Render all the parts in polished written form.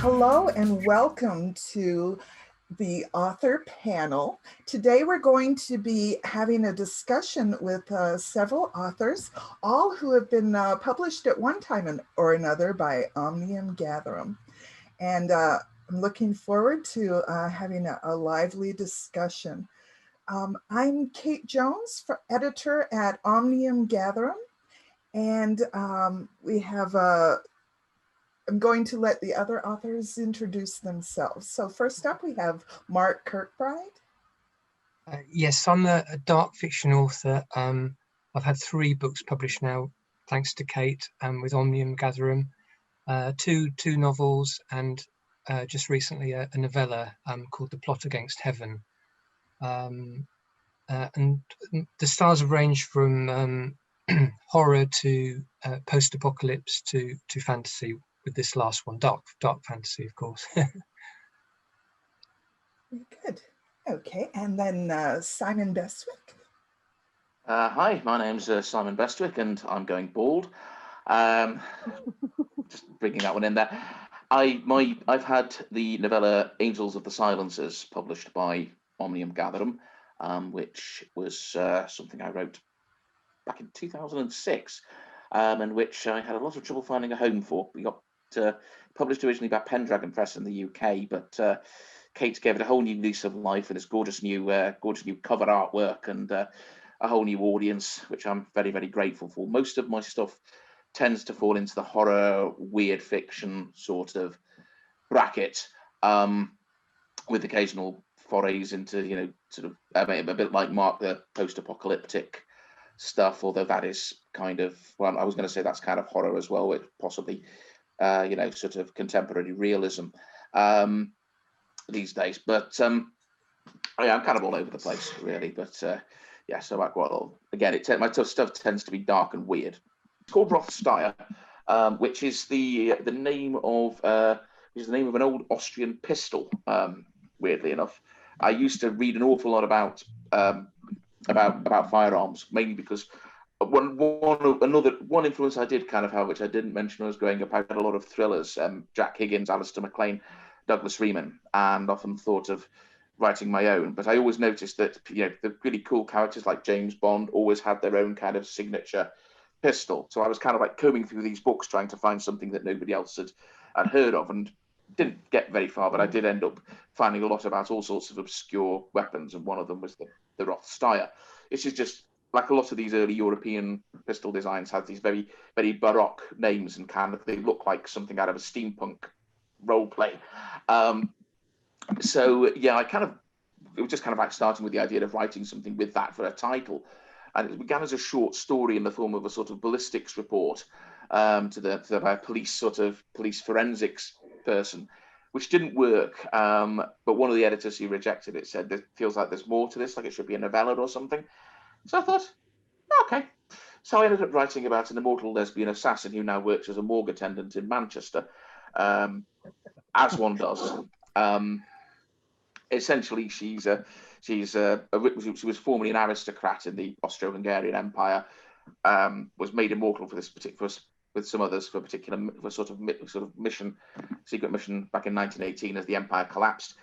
Hello and welcome to the author panel. Today we're going to be having a discussion with several authors, all who have been published at one time or another by Omnium Gatherum. And I'm looking forward to having a lively discussion. I'm Kate Jones, editor at Omnium Gatherum, and we have I'm going to let the other authors introduce themselves. So first up, we have Mark Kirkbride. Yes, I'm a dark fiction author. I've had 3 books published now, thanks to Kate, with Omnium Gatherum, two novels, and just recently a novella called The Plot Against Heaven. And the styles have ranged from horror to post-apocalypse to fantasy, with this last one, dark fantasy, of course. Good. Okay, and then Simon Bestwick. Hi, my name's Simon Bestwick, and I'm going bald. Just bringing that one in there. I've had the novella Angels of the Silencers published by Omnium Gatherum, which was something I wrote back in 2006, and which I had a lot of trouble finding a home for. We got published originally by Pendragon Press in the UK, but Kate gave it a whole new lease of life and this gorgeous new cover artwork and a whole new audience, which I'm very, very grateful for. Most of my stuff tends to fall into the horror, weird fiction sort of bracket, with occasional forays into, sort of a bit like Mark, the post-apocalyptic stuff, although that is kind of, well, I was going to say that's kind of horror as well, with possibly sort of contemporary realism these days. But I'm kind of all over the place, really. But yeah, so again, my tough stuff tends to be dark and weird. It's called Rothsteyer, which is the name of an old Austrian pistol. Weirdly enough, I used to read an awful lot about firearms, mainly because one influence I did kind of have, which I didn't mention when I was growing up, I read a lot of thrillers, Jack Higgins, Alistair MacLean, Douglas Freeman, and often thought of writing my own. But I always noticed that the really cool characters like James Bond always had their own kind of signature pistol. So I was kind of like combing through these books trying to find something that nobody else had heard of, and didn't get very far. But I did end up finding a lot about all sorts of obscure weapons, and one of them was the Rothsteyer. It's just like a lot of these early European pistol designs had these very, very baroque names, and kind of they look like something out of a steampunk role play. So yeah, it was just kind of like starting with the idea of writing something with that for a title, and it began as a short story in the form of a sort of ballistics report to a police forensics person, which didn't work. But one of the editors who rejected it said, "It feels like there's more to this, like it should be a novella or something." So I thought, okay. So I ended up writing about an immortal lesbian assassin who now works as a morgue attendant in Manchester, as one does. Essentially, she was formerly an aristocrat in the Austro-Hungarian Empire, was made immortal for this particular, with some others, for a particular sort of mission, secret mission back in 1918 as the empire collapsed.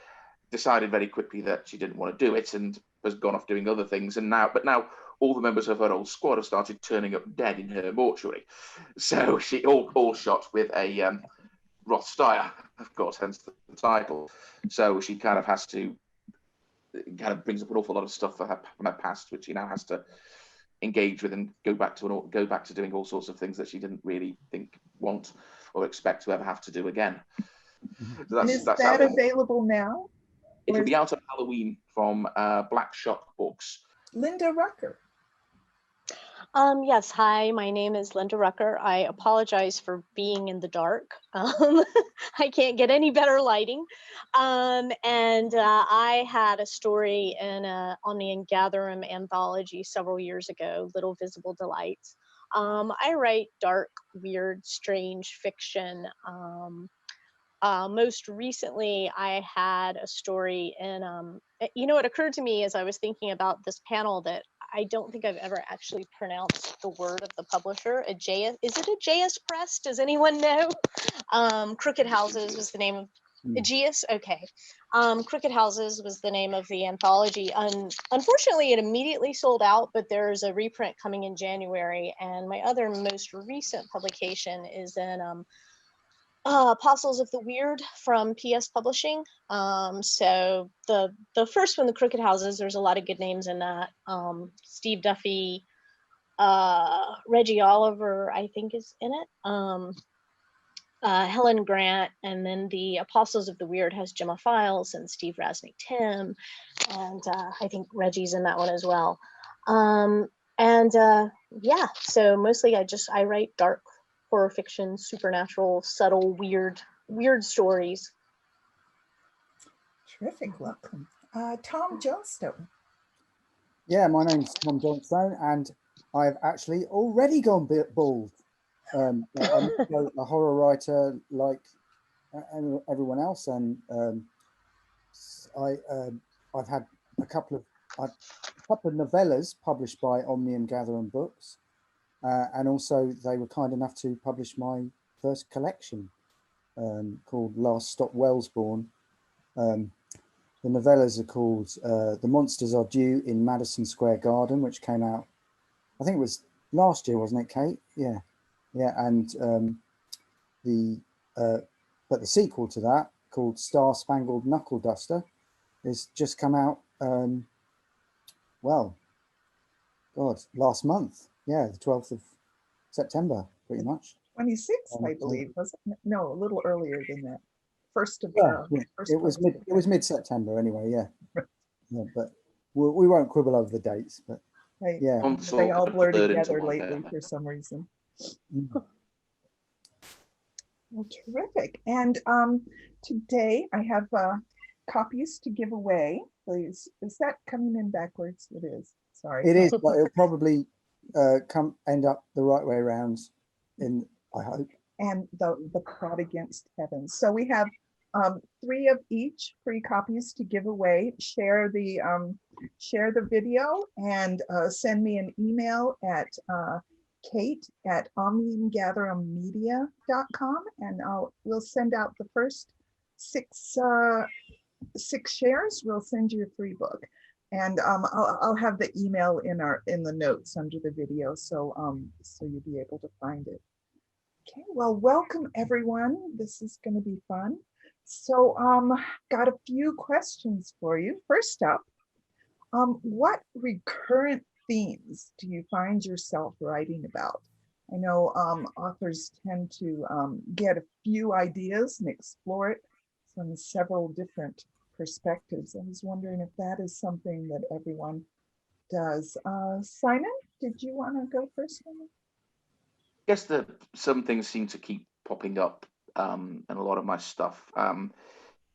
Decided very quickly that she didn't want to do it and has gone off doing other things. And now all the members of her old squad have started turning up dead in her mortuary. So she all shot with a Rothsteyer, of course, hence the title. So she kind of has to, it kind of brings up an awful lot of stuff from her past, which she now has to engage with and go back to doing all sorts of things that she didn't really want or expect to ever have to do again. So is that available now? It will be out on Halloween from Black Shock Books. Lynda Rucker. Yes, hi, my name is Lynda Rucker. I apologize for being in the dark. I can't get any better lighting. I had a story in an Omnium Gatherum anthology several years ago, Little Visible Delights. I write dark, weird, strange fiction. Most recently, I had a story in, you know, it occurred to me as I was thinking about this panel that I don't think I've ever actually pronounced the word of the publisher. Is it Aegeus Press? Does anyone know? Crooked Houses was the name of Aegeus. Okay. Crooked Houses was the name of the anthology. Unfortunately, it immediately sold out, but there's a reprint coming in January. And my other most recent publication is in Apostles of the Weird from PS Publishing. So the first one, the Crooked Houses, there's a lot of good names in that. Steve Duffy, Reggie Oliver, I think, is in it. Helen Grant, and then the Apostles of the Weird has Gemma Files and Steve Rasnick Tim, and I think Reggie's in that one as well. Yeah, so mostly I write dark horror fiction, supernatural, subtle, weird stories. Terrific, welcome. Tom Johnstone. Yeah, my name's Tom Johnstone, and I've actually already gone bald. I'm a horror writer like everyone else, and I've had a couple of novellas published by Omnium Gatherum Books, and also they were kind enough to publish my first collection called Last Stop WELLSBOURNE. The novellas are called The Monsters Are Due in Madison Square Garden, which came out, I think it was last year, wasn't it, Kate? Yeah. Yeah, and but the sequel to that, called Star Spangled Knuckle Duster, has just come out. Well, God, last month. Yeah, the 12th of September, pretty much. 26th, I believe, wasn't it? No, a little earlier than that. First of it was mid-September anyway. Yeah, yeah, but we won't quibble over the dates. But right. Yeah, they all blur together lately for some reason. Well, terrific. And today I have copies to give away. Please, is that coming in backwards? It is. Sorry. It is, but it'll probably end up the right way around. I hope. And the prod against heaven. So we have 3 of each free copies to give away. Share the video and send me an email at kate@omniumgatherummedia.com, and we'll send out the first 6 shares. We'll send you a free book, and I'll have the email in the notes under the video, so you'll be able to find it. Okay, well, welcome everyone. This is going to be fun. So got a few questions for you. First up, what recurrent themes do you find yourself writing about? I know authors tend to get a few ideas and explore it from several different perspectives. I was wondering if that is something that everyone does. Simon, did you want to go first? I guess that some things seem to keep popping up in a lot of my stuff.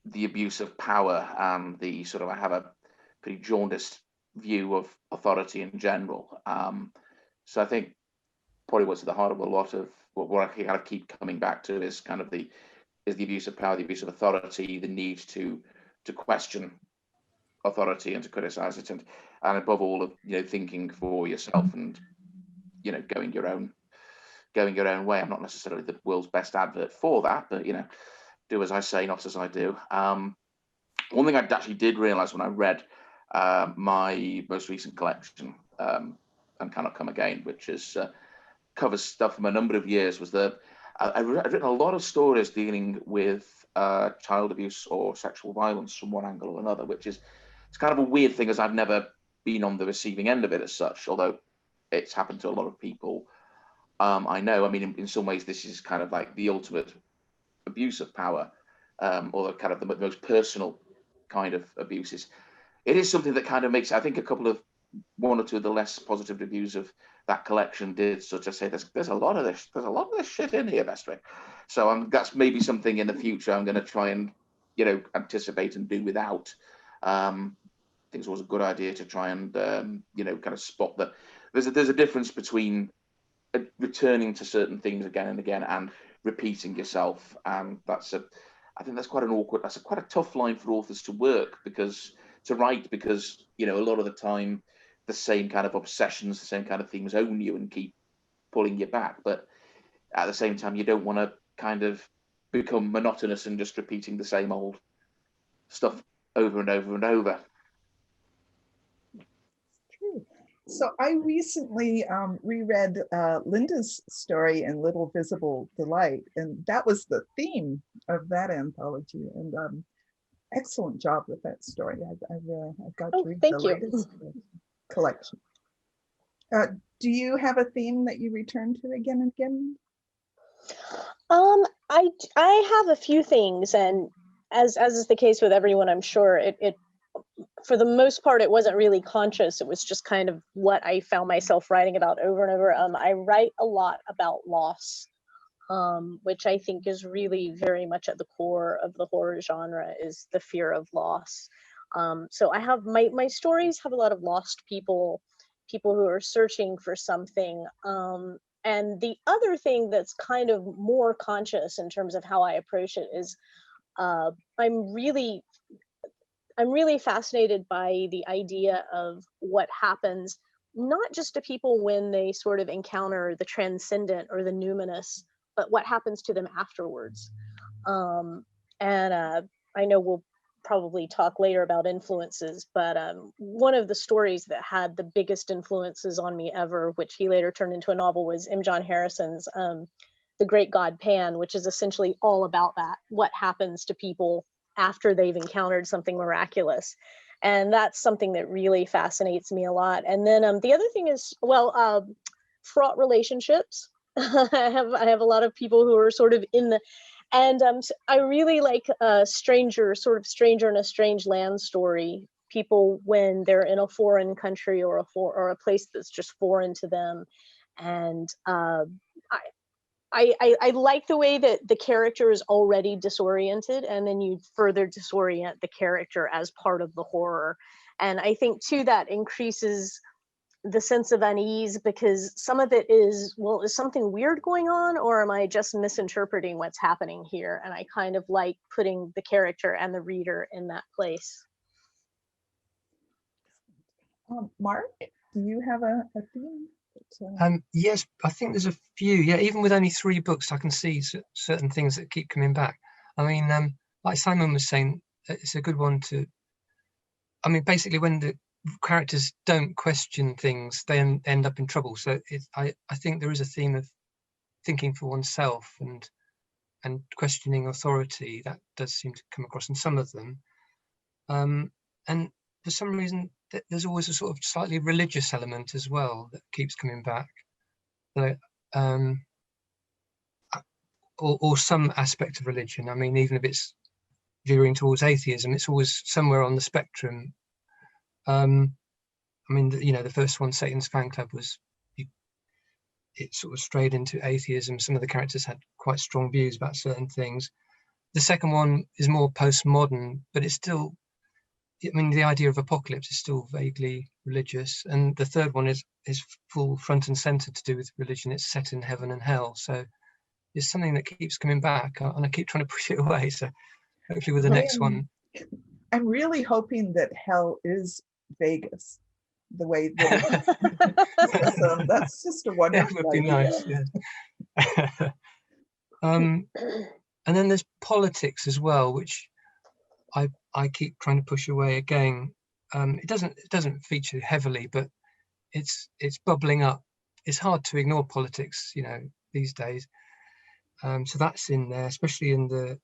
The abuse of power and the sort of, I have a pretty jaundiced view of authority in general. So I think probably what's at the heart of a lot of what I kind of keep coming back to is kind of the abuse of power, the abuse of authority, the need to question authority and to criticize it, and above all of thinking for yourself and going your own way. I'm not necessarily the world's best advert for that, but do as I say, not as I do. One thing I actually did realize when I read my most recent collection, and Cannot Come Again, which is covers stuff from a number of years, was that I've written a lot of stories dealing with child abuse or sexual violence from one angle or another, which is, it's kind of a weird thing, as I've never been on the receiving end of it as such, although it's happened to a lot of people I know. I mean, in some ways, this is kind of like the ultimate abuse of power, or kind of the most personal kind of abuses. It is something that kind of makes, I think, one or two of the less positive reviews of that collection did such as say there's a lot of this shit in here, Bestwick. So that's maybe something in the future I'm going to try and anticipate and do without. I think it's always a good idea to try and kind of spot that there's a difference between returning to certain things again and again and repeating yourself, and that's I think that's quite an awkward, that's quite a tough line for authors to write, because, you know, a lot of the time the same kind of obsessions, the same kind of themes own you and keep pulling you back. But at the same time, you don't want to kind of become monotonous and just repeating the same old stuff over and over and over. True. So I recently reread Lynda's story in Little Visible Delight, and that was the theme of that anthology. And excellent job with that story. I've got to read the latest collection. Do you have a theme that you return to again and again? I have a few things, and as is the case with everyone, I'm sure it for the most part it wasn't really conscious. It was just kind of what I found myself writing about over and over. I write a lot about loss, which I think is really very much at the core of the horror genre, is the fear of loss. So I have my stories have a lot of lost people who are searching for something. And the other thing that's kind of more conscious in terms of how I approach it is I'm really fascinated by the idea of what happens, not just to people when they sort of encounter the transcendent or the numinous, but what happens to them afterwards. I know we'll probably talk later about influences, but one of the stories that had the biggest influences on me ever, which he later turned into a novel, was M. John Harrison's The Great God Pan, which is essentially all about that, what happens to people after they've encountered something miraculous. And that's something that really fascinates me a lot. And then the other thing is, well, fraught relationships. I have a lot of people who are sort of in the, and I really like a stranger in a strange land story. People when they're in a foreign country or a place that's just foreign to them, and I like the way that the character is already disoriented, and then you further disorient the character as part of the horror. And I think too that increases the sense of unease, because some of it is, well, is something weird going on, or am I just misinterpreting what's happening here? And I kind of like putting the character and the reader in that place. Mark, do you have a theme? Yes, I think there's a few. Yeah, even with only 3 books, I can see certain things that keep coming back. I mean, like Simon was saying, it's a good one to. I mean, basically, when the characters don't question things, they end up in trouble. So I think there is a theme of thinking for oneself and questioning authority that does seem to come across in some of them. And for some reason, there's always a sort of slightly religious element as well that keeps coming back. So, or some aspect of religion. I mean, even if it's veering towards atheism, it's always somewhere on the spectrum. I mean, you know, the first one, Satan's Fan Club, it sort of strayed into atheism. Some of the characters had quite strong views about certain things. The second one is more postmodern, but it's still, I mean, the idea of apocalypse is still vaguely religious. And the third one is full front and center to do with religion. It's set in heaven and hell. So it's something that keeps coming back, and I keep trying to push it away. So hopefully with the next one. I'm really hoping that hell is Vegas, the way that so that's just a wonderful That would be idea. nice, yeah. And then there's politics as well, which I keep trying to push away again. It doesn't feature heavily, but it's bubbling up. It's hard to ignore politics, you know, these days. So that's in there, especially in the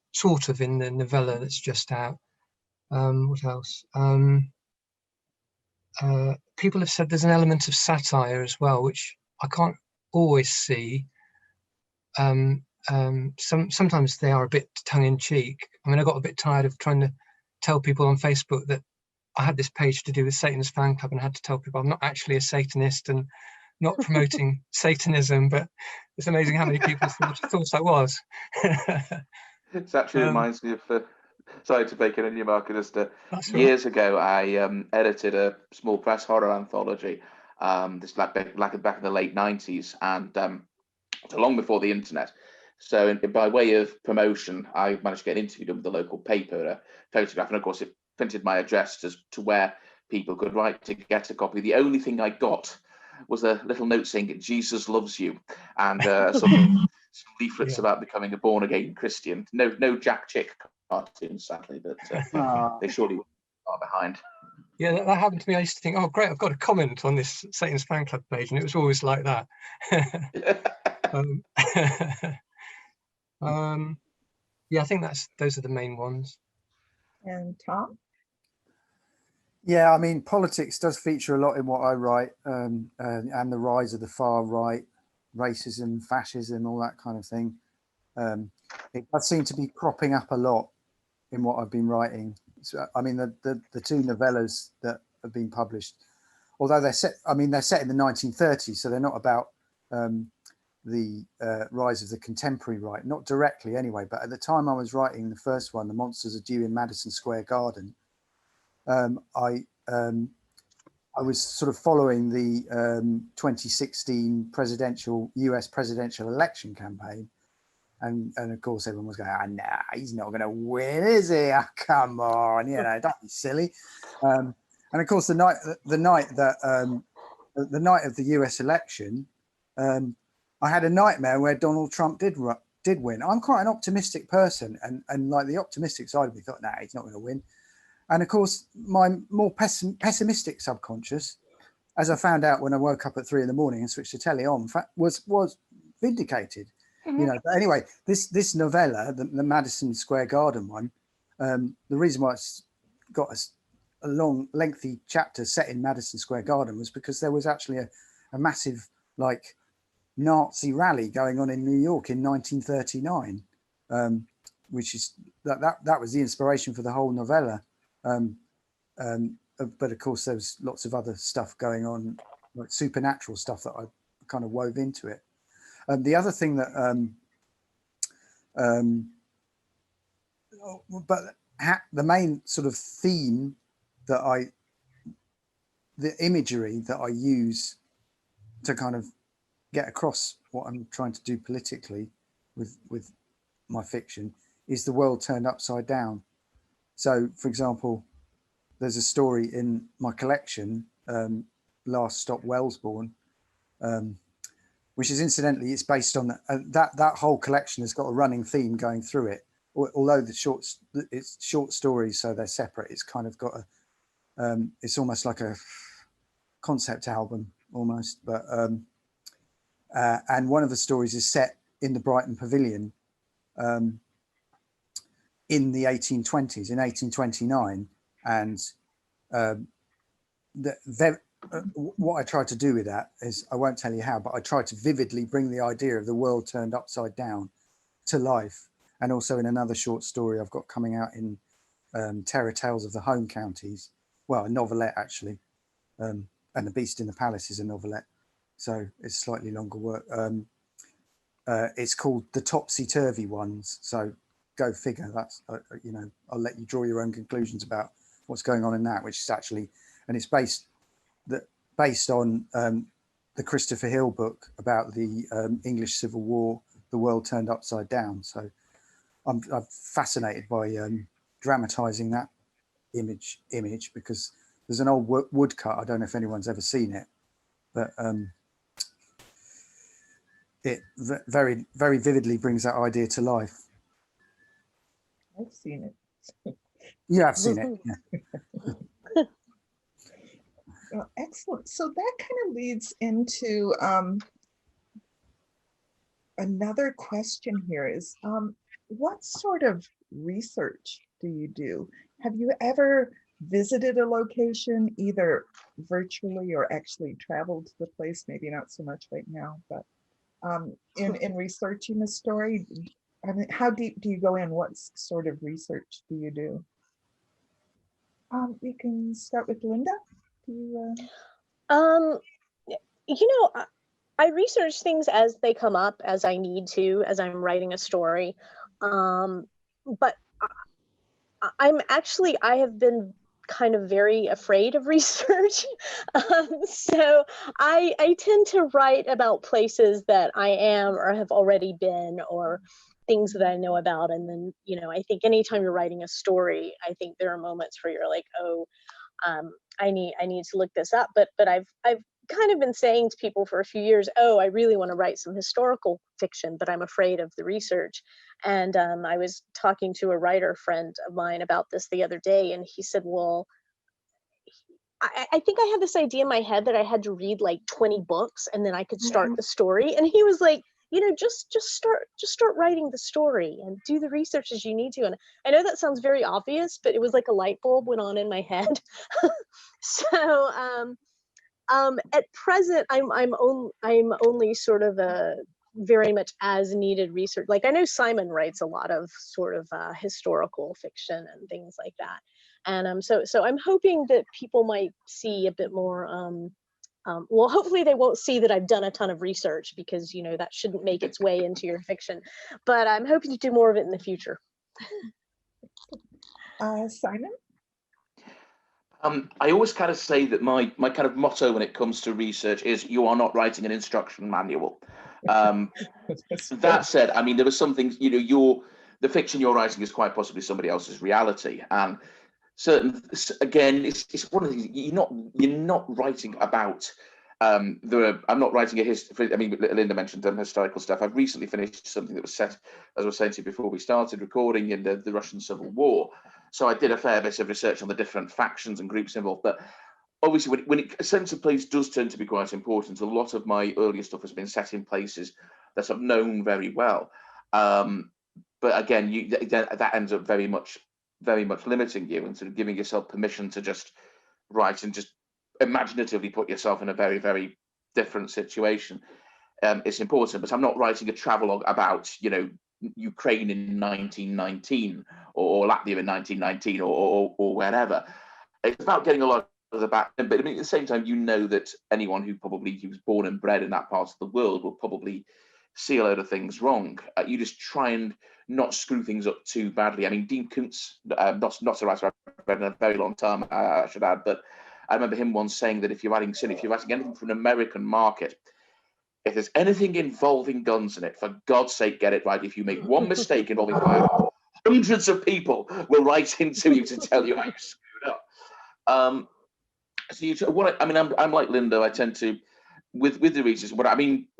novella that's just out. What else? People have said there's an element of satire as well, which I can't always see. Sometimes they are a bit tongue-in-cheek. I mean, I got a bit tired of trying to tell people on Facebook that I had this page to do with Satan's Fan Club, and I had to tell people I'm not actually a Satanist and not promoting Satanism, but it's amazing how many people thought I was. It actually reminds me of, sorry to break in on you, Mark, just years ago, I edited a small press horror anthology, this back in the late 90s, and long before the internet. So by way of promotion, I managed to get an interview with the local paper, a photograph, and of course it printed my address to where people could write to get a copy. The only thing I got was a little note saying "Jesus loves you" and some leaflets about becoming a born-again Christian. No Jack Chick cartoons, sadly, but they surely were far behind. Yeah, that happened to me. I used to think, oh great, I've got a comment on this Satan's Fan Club page, and it was always like that. Yeah, I think those are the main ones. And Tom? Yeah, I mean, politics does feature a lot in what I write, and the rise of the far right, racism, fascism, all that kind of thing. It does seem to be cropping up a lot in what I've been writing. So, I mean, the two novellas that have been published, although they're set in the 1930s, so they're not about the rise of the contemporary right, not directly anyway. But at the time I was writing the first one, The Monsters Are Due in Madison Square Garden, I was sort of following the 2016 US presidential election campaign, and of course everyone was going, nah, he's not going to win, is he? Oh, come on, don't be silly. And of course the night of the US election, I had a nightmare where Donald Trump did win. I'm quite an optimistic person, and like the optimistic side of me thought, nah, he's not going to win. And of course, my more pessimistic subconscious, as I found out when I woke up at 3 a.m. and switched the telly on, was vindicated. Mm-hmm. But anyway, this novella, the Madison Square Garden one, the reason why it's got a long, lengthy chapter set in Madison Square Garden was because there was actually a massive Nazi rally going on in New York in 1939, which is that was the inspiration for the whole novella. But of course there was lots of other stuff going on, like supernatural stuff that I kind of wove into it. The other thing that the main sort of theme that the imagery that I use to kind of get across what I'm trying to do politically with my fiction is the world turned upside down. So, for example, there's a story in my collection, Last Stop WELLSBOURNE, which is incidentally, it's based on that whole collection has got a running theme going through it. Although it's short stories, so they're separate. It's kind of got it's almost like a concept album almost. But and one of the stories is set in the Brighton Pavilion in the 1820s, in 1829, and what I tried to do with that is, I won't tell you how, but I tried to vividly bring the idea of the world turned upside down to life. And also in another short story I've got coming out in Terror Tales of the Home Counties, well, a novelette actually, and The Beast in the Palace is a novelette, so it's slightly longer work. It's called The Topsy-Turvy Ones, so go figure. That's I'll let you draw your own conclusions about what's going on in that, which is actually, and it's based on the Christopher Hill book about the English Civil War, The World Turned Upside Down. So I'm fascinated by dramatizing that image because there's an old woodcut. I don't know if anyone's ever seen it, but it very, very vividly brings that idea to life. I've seen it. You have seen it, yeah. Well, excellent. So that kind of leads into another question here is, what sort of research do you do? Have you ever visited a location, either virtually or actually traveled to the place? Maybe not so much right now, but in researching a story, I mean, how deep do you go in? What sort of research do you do? We can start with Lynda. I research things as they come up, as I need to, as I'm writing a story. But I have been kind of very afraid of research. So I tend to write about places that I am or have already been, or things that I know about. And then, you know, I think anytime you're writing a story, I think there are moments where you're like, oh, I need to look this up. But I've kind of been saying to people for a few years, oh, I really want to write some historical fiction, but I'm afraid of the research. And I was talking to a writer friend of mine about this the other day, and he said, well, I think I had this idea in my head that I had to read like 20 books and then I could start the story. And he was like, you know, just start writing the story and do the research as you need to. And I know that sounds very obvious, but it was like a light bulb went on in my head. So at present, I'm only sort of a very much as needed research. Like I know Simon writes a lot of sort of historical fiction and things like that. And so I'm hoping that people might see a bit more, well, hopefully they won't see that I've done a ton of research, because, you know, that shouldn't make its way into your fiction, but I'm hoping to do more of it in the future. Simon? I always kind of say that my kind of motto when it comes to research is you are not writing an instruction manual. That said, I mean, there are some things, you know, the fiction you're writing is quite possibly somebody else's reality, and again, it's one of the things, you're not writing about. I'm not writing a history. I mean, Lynda mentioned historical stuff. I've recently finished something that was set, as I was saying to you before we started recording, in the Russian Civil War. So I did a fair bit of research on the different factions and groups involved. But obviously, when a sense of place does tend to be quite important, a lot of my earlier stuff has been set in places that I've known very well. But again, that ends up very much limiting you and sort of giving yourself permission to just write and just imaginatively put yourself in a very, very different situation. It's important, but I'm not writing a travelogue about, you know, Ukraine in 1919 or Latvia in 1919 or wherever. It's about getting a lot of the back, but I mean, at the same time, you know that anyone who was born and bred in that part of the world will probably see a load of things wrong. You just try and not screw things up too badly. I mean, Dean Koontz, not a writer I've read in a very long time, I should add, but I remember him once saying that if you're writing anything for an American market, if there's anything involving guns in it, for God's sake, get it right. If you make one mistake involving fire, hundreds of people will write into you to tell you how you screwed up. I'm like Lynda. I tend to, with the research,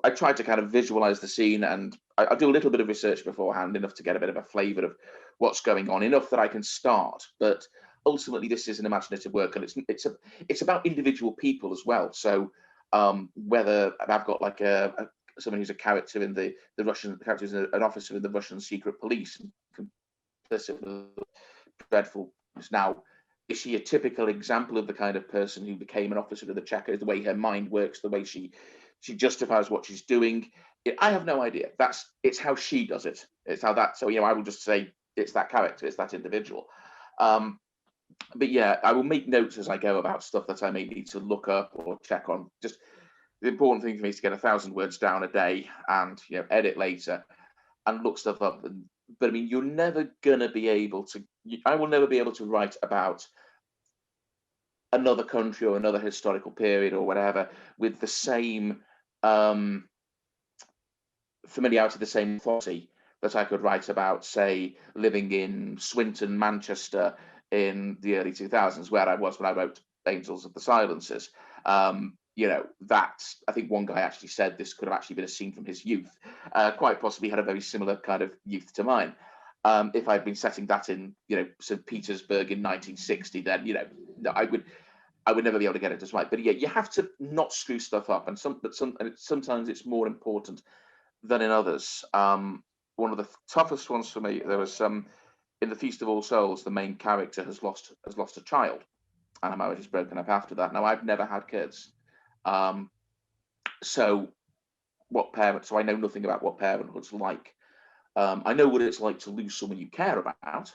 I try to kind of visualize the scene, and I do a little bit of research beforehand, enough to get a bit of a flavor of what's going on, enough that I can start. But ultimately, this is an imaginative work, and it's about individual people as well. So whether I've got like someone who's a character in the Russian character who's an officer in the Russian secret police, complicit with dreadful. Now, is she a typical example of the kind of person who became an officer of the Cheka? The way her mind works, the way she justifies what she's doing. I have no idea. It's how she does it. It's how that. So I will just say it's that character, it's that individual. But yeah, I will make notes as I go about stuff that I may need to look up or check on. Just the important thing for me is to get 1,000 words down a day and edit later and look stuff up. But I mean, you're never gonna be able to. I will never be able to write about another country or another historical period or whatever with the same familiarity, the same authority that I could write about, say, living in Swinton, Manchester in the early 2000s, where I was when I wrote Angels of the Silences. That I think one guy actually said this could have actually been a scene from his youth. Quite possibly had a very similar kind of youth to mine. If I'd been setting that in, St. Petersburg in 1960, then I would never be able to get it just right. But yeah, you have to not screw stuff up, and sometimes it's more important than in others. One of the toughest ones for me, there was in the Feast of All Souls, the main character has lost a child, and her marriage is broken up after that. Now, I've never had kids, so I know nothing about what parenthood's like. I know what it's like to lose someone you care about.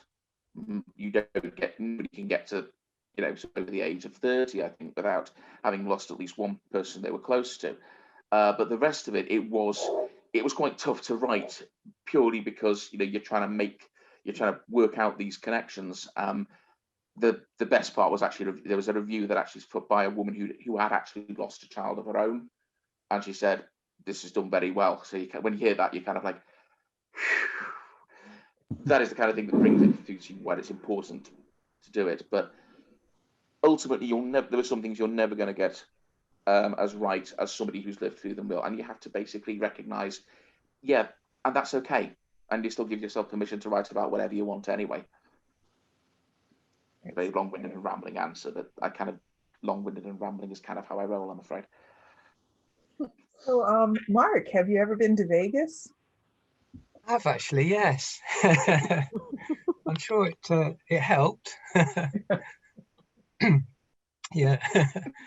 You can get to over the age of 30, I think, without having lost at least one person they were close to. But the rest of it was quite tough to write, purely because you're trying to work out these connections. the best part was actually there was a review that actually was put by a woman who had actually lost a child of her own, and she said, "This is done very well." So when you hear that, you're kind of like, that is the kind of thing that brings it through to you when it's important to do it. But ultimately, there are some things you're never going to get as right as somebody who's lived through them will, and you have to basically recognise, yeah, and that's okay, and you still give yourself permission to write about whatever you want anyway. A very long-winded and rambling answer, but long-winded and rambling is kind of how I roll, I'm afraid. So, Mark, have you ever been to Vegas? I have actually, yes. I'm sure it helped. Yeah.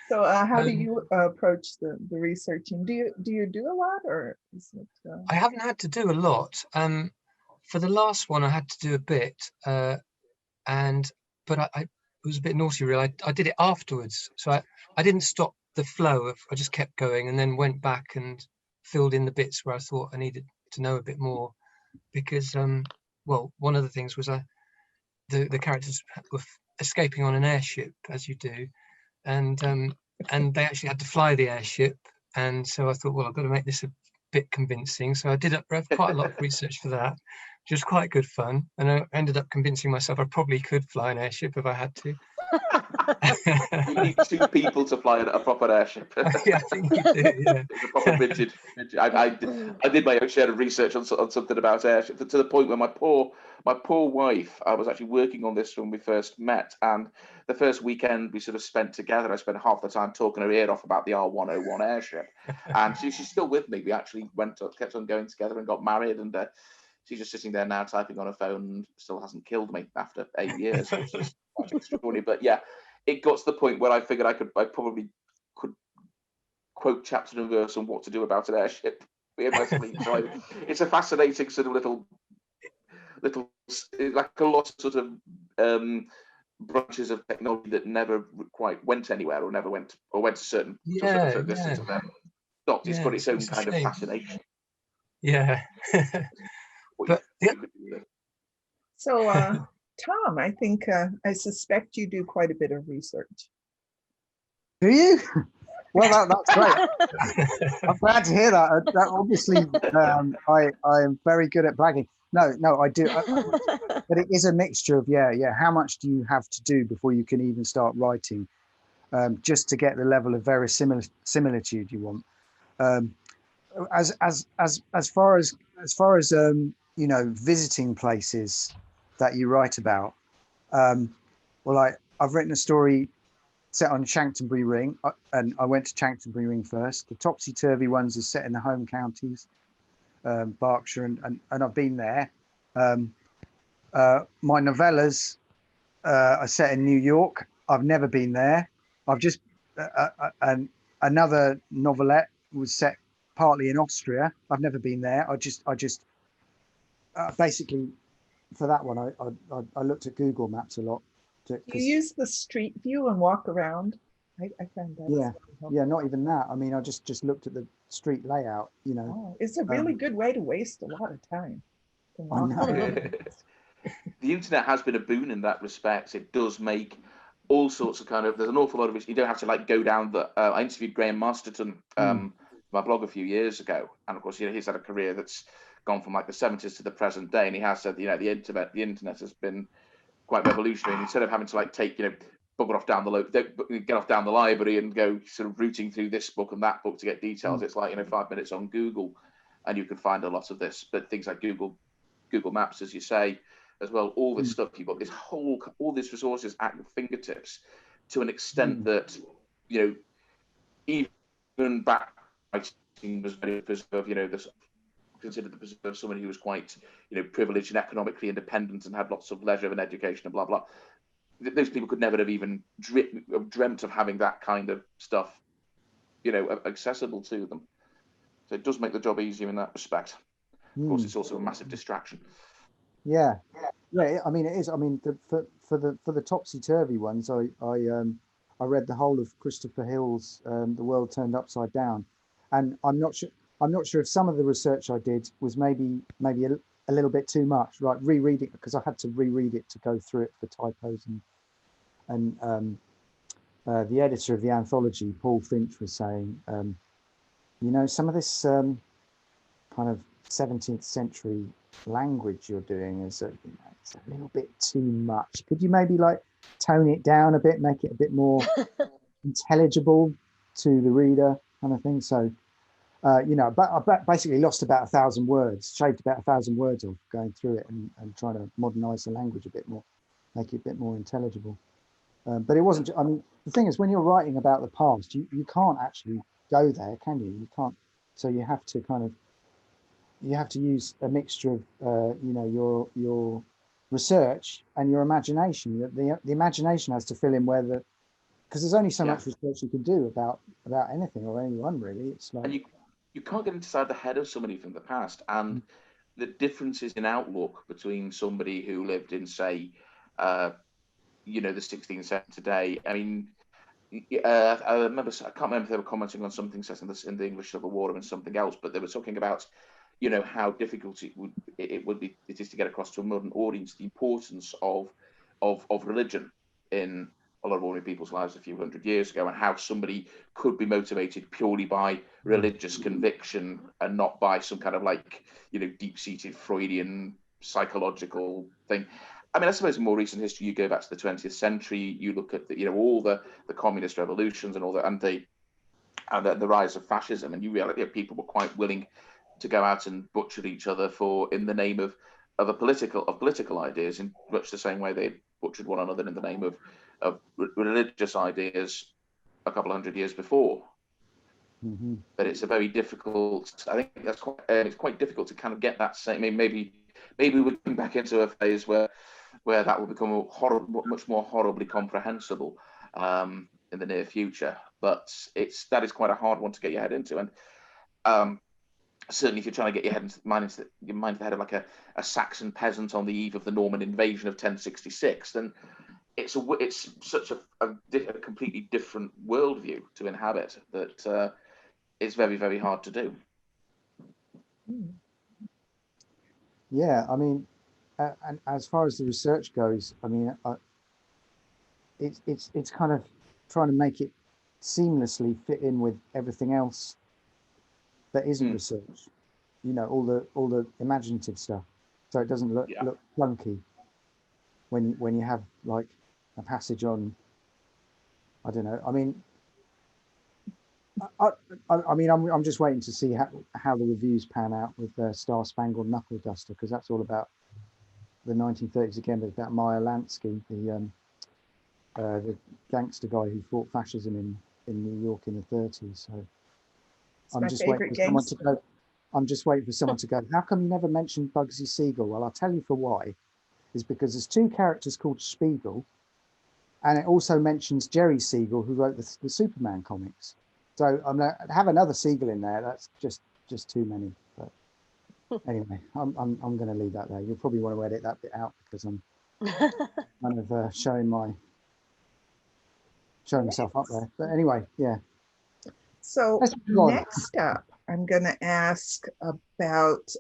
So how do you approach the researching? Do you do a lot, or is it? I haven't had to do a lot. For the last one, I had to do a bit, but I was a bit naughty, really. I did it afterwards, so I didn't stop the flow. I just kept going, and then went back and filled in the bits where I thought I needed to know a bit more, because well, one of the things was the characters were escaping on an airship, as you do, and they actually had to fly the airship, and so I thought, well, I've got to make this a bit convincing. So I did quite a lot of research for that, which was quite good fun, and I ended up convincing myself I probably could fly an airship if I had to. You need 2 people to fly a proper airship. Yeah, I think you do. Yeah, it's a proper rigid. I did my own share of research on something about airship, to the point where my poor wife. I was actually working on this when we first met, and the first weekend we sort of spent together, I spent half the time talking her ear off about the R101 airship, and she's still with me. We actually kept on going together and got married, and she's just sitting there now typing on her phone and still hasn't killed me after 8 years, which is quite extraordinary. But yeah, it got to the point where I figured I probably could quote chapter and verse on what to do about an airship in my sleep. So it's a fascinating sort of little, like a lot of sort of branches of technology that never quite went anywhere, or never went to certain distance, and then stopped. It's got its own kind of fascination. Yeah. But so Tom, I think I suspect you do quite a bit of research. Do you? Well, that's great. I'm glad to hear that. That obviously, I am very good at bragging. No, I do. But it is a mixture of how much do you have to do before you can even start writing, just to get the level of verisimilitude you want. As far as visiting places that you write about, well, I've written a story set on Chanctonbury Ring, and I went to Chanctonbury Ring first. The Topsy Turvy ones are set in the home counties, Berkshire, and I've been there. My novellas are set in New York. I've never been there. I've just another novelette was set partly in Austria. I've never been there. I just basically, for that one, I looked at Google Maps a lot. You use the street view and walk around. I found that. Yeah, not even that. I mean, I just looked at the street layout. Oh, it's a really good way to waste a lot of time. I know. The internet has been a boon in that respect. It does make all sorts of there's an awful lot of it. You don't have to go down the. I interviewed Graham Masterton, my blog, a few years ago, and of course, he's had a career that's gone from the 70s to the present day, and he has said, the internet has been quite revolutionary. And instead of having to take, bugger off get off down the library and go sort of rooting through this book and that book to get details, it's 5 minutes on Google, and you can find a lot of this. But things like Google Maps, as you say, as well, all this stuff, you've got all these resources at your fingertips, to an extent that even back was very preserved. Considered the position of someone who was quite privileged and economically independent and had lots of leisure and education and blah blah. Those people could never have even dreamt of having that kind of stuff accessible to them. So it does make the job easier in that respect. Of course, it's also a massive distraction. Yeah. I mean, it is. I mean, for the Topsy Turvy ones, I read the whole of Christopher Hill's The World Turned Upside Down, and I'm not sure if some of the research I did was maybe a little bit too much, right? Reread it, because I had to reread it to go through it for typos the editor of the anthology, Paul Finch, was saying, you know, some of this kind of 17th century language you're doing is it's a little bit too much. Could you maybe like tone it down a bit, make it a bit more intelligible to the reader, kind of thing? So, you know, but I basically lost about 1,000 words, shaved about 1,000 words off going through it and trying to modernize the language a bit more, make it a bit more intelligible. But it wasn't, I mean, the thing is, when you're writing about the past, you can't actually go there, can you? You can't, so you have to kind of, you have to use a mixture of, you know, your research and your imagination. The imagination has to fill in where the, because there's only so much research you can do about anything or anyone, really. It's like, and you can't get inside the head of somebody from the past, and the differences in outlook between somebody who lived in, say, you know, the 16th century today. I mean, I remember, I can't remember if they were commenting on something set in the English Civil War and something else, but they were talking about, you know, how difficult it is to get across to a modern audience the importance of religion in a lot of ordinary people's lives a few hundred years ago, and how somebody could be motivated purely by religious conviction and not by some kind of, like, you know, deep-seated Freudian psychological thing. I mean, I suppose in more recent history, you go back to the 20th century, you look at the, you know, all the communist revolutions and all that, and the rise of fascism, and you realize, you know, people were quite willing to go out and butcher each other in the name of political ideas, in much the same way they butchered one another in the name of religious ideas a couple hundred years before. But it's a very difficult, I think that's quite, it's quite difficult to kind of get that same, I mean, maybe we're going back into a phase where that will become much more horribly comprehensible in the near future. But that is quite a hard one to get your head into. And certainly if you're trying to get your mind into the head of like a Saxon peasant on the eve of the Norman invasion of 1066, then it's such a completely different worldview to inhabit that it's very, very hard to do. Yeah, I mean, and as far as the research goes, I mean, it's kind of trying to make it seamlessly fit in with everything else that isn't research. You know, all the imaginative stuff, so it doesn't look clunky when you have like a passage on, I don't know. I mean, I mean, I'm just waiting to see how the reviews pan out with Star Spangled Knuckle Duster, because that's all about the 1930s again, but it's about Meyer Lansky, the gangster guy who fought fascism in New York in the 30s. So I'm just waiting for someone to go. I'm just waiting for someone to go, how come you never mentioned Bugsy Siegel? Well, I'll tell you for why. Is because there's two characters called Spiegel, and it also mentions Jerry Siegel, who wrote the Superman comics. So I'm gonna have another Siegel in there. That's just too many. But anyway, I'm going to leave that there. You'll probably want to edit that bit out because I'm kind of showing myself up there. But anyway, yeah. So next up, I'm going to ask about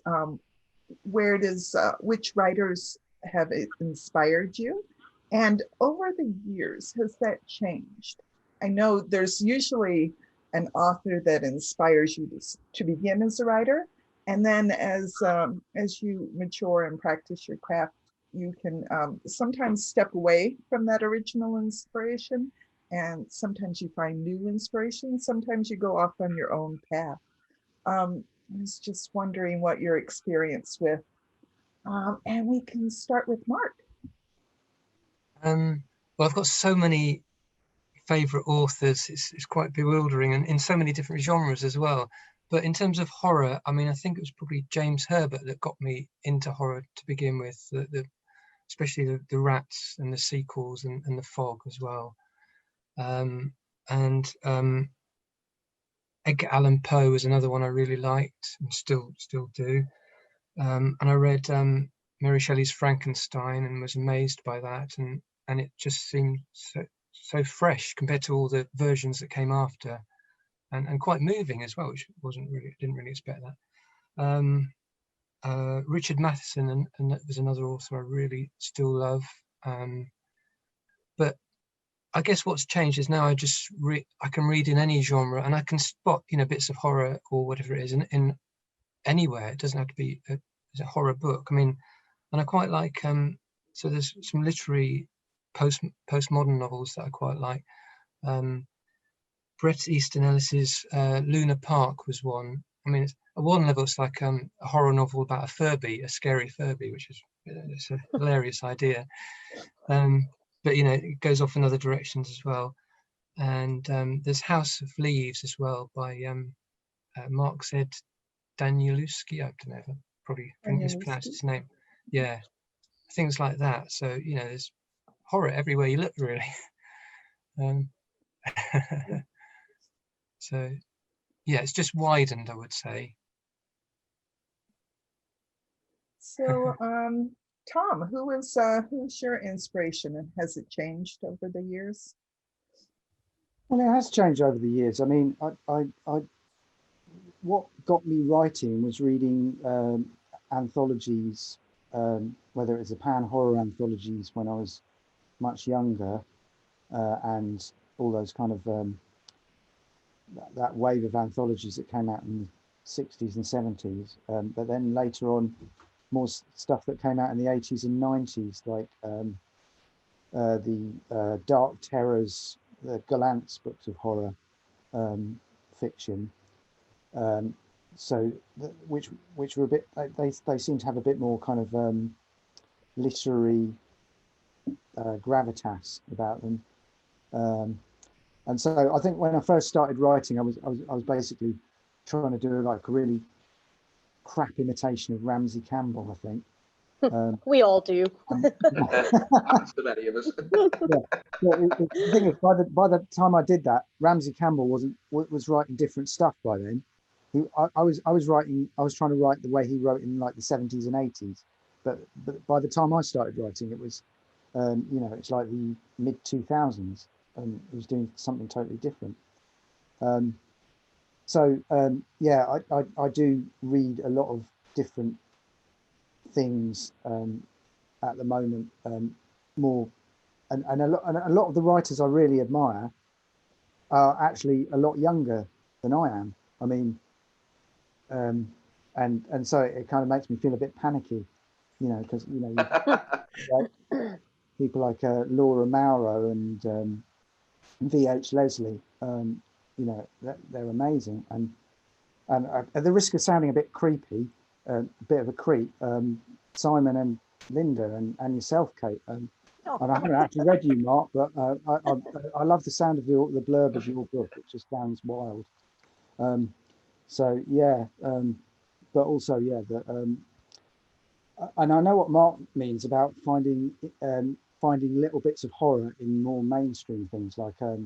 which writers have inspired you, and over the years, has that changed? I know there's usually an author that inspires you to begin as a writer, and then as you mature and practice your craft, you can sometimes step away from that original inspiration, and sometimes you find new inspiration. Sometimes you go off on your own path. I was just wondering what your experience with, and we can start with Mark. Well, I've got so many favorite authors, it's quite bewildering, and in so many different genres as well. But in terms of horror, I mean, I think it was probably James Herbert that got me into horror to begin with, especially the Rats and the sequels and the Fog as well. Edgar Allan Poe was another one I really liked and still do. And I read Mary Shelley's Frankenstein and was amazed by that, and it just seemed so fresh compared to all the versions that came after, and quite moving as well, which didn't really expect that. Richard Matheson and that was another author I really still love. But I guess what's changed is now I can read in any genre, and I can spot, you know, bits of horror or whatever it is in anywhere. It doesn't have to be a horror book. I mean, and I quite like so there's some literary postmodern novels that I quite like. Bret Easton Ellis's Luna Park was one. I mean, at one level it's like a horror novel about a Furby, a scary Furby, which is, it's a hilarious idea. But you know, it goes off in other directions as well. And there's House of Leaves as well by Mark Z. Danielewski. I don't know if I probably mispronounced his name. Yeah, things like that. So you know, there's horror everywhere you look, really. So yeah, it's just widened, I would say. So Tom, who's your inspiration, and has it changed over the years? Well, it has changed over the years. I mean, what got me writing was reading anthologies, whether it was the pan horror anthologies when I was much younger, and all those kind of that wave of anthologies that came out in the 60s and 70s, but then later on more stuff that came out in the 80s and 90s, like the Dark Terrors, the Gallant's books of horror fiction, so which were a bit, they seem to have a bit more kind of literary gravitas about them, and so I think when I first started writing, I was basically trying to do like a really crap imitation of Ramsey Campbell, I think. We all do. Happens to many of us. The thing is, by the time I did that, Ramsey Campbell was writing different stuff by then. I was trying to write the way he wrote in like the 70s and 80s, but by the time I started writing, it was you know, it's like the mid 2000s, and he was doing something totally different. So yeah, I do read a lot of different things at the moment, more, and a lot of the writers I really admire are actually a lot younger than I am. I mean, and so it kind of makes me feel a bit panicky, you know, because you know, like people like Laura Mauro and V.H. Leslie, you know, they're amazing, and at the risk of sounding a bit creepy, a bit of a creep, Simon and Lynda and yourself, Kate. And I haven't actually read you, Mark, but I love the sound of the blurb of your book. It just sounds wild. So yeah, but also yeah, and I know what Mark means about finding little bits of horror in more mainstream things. Like I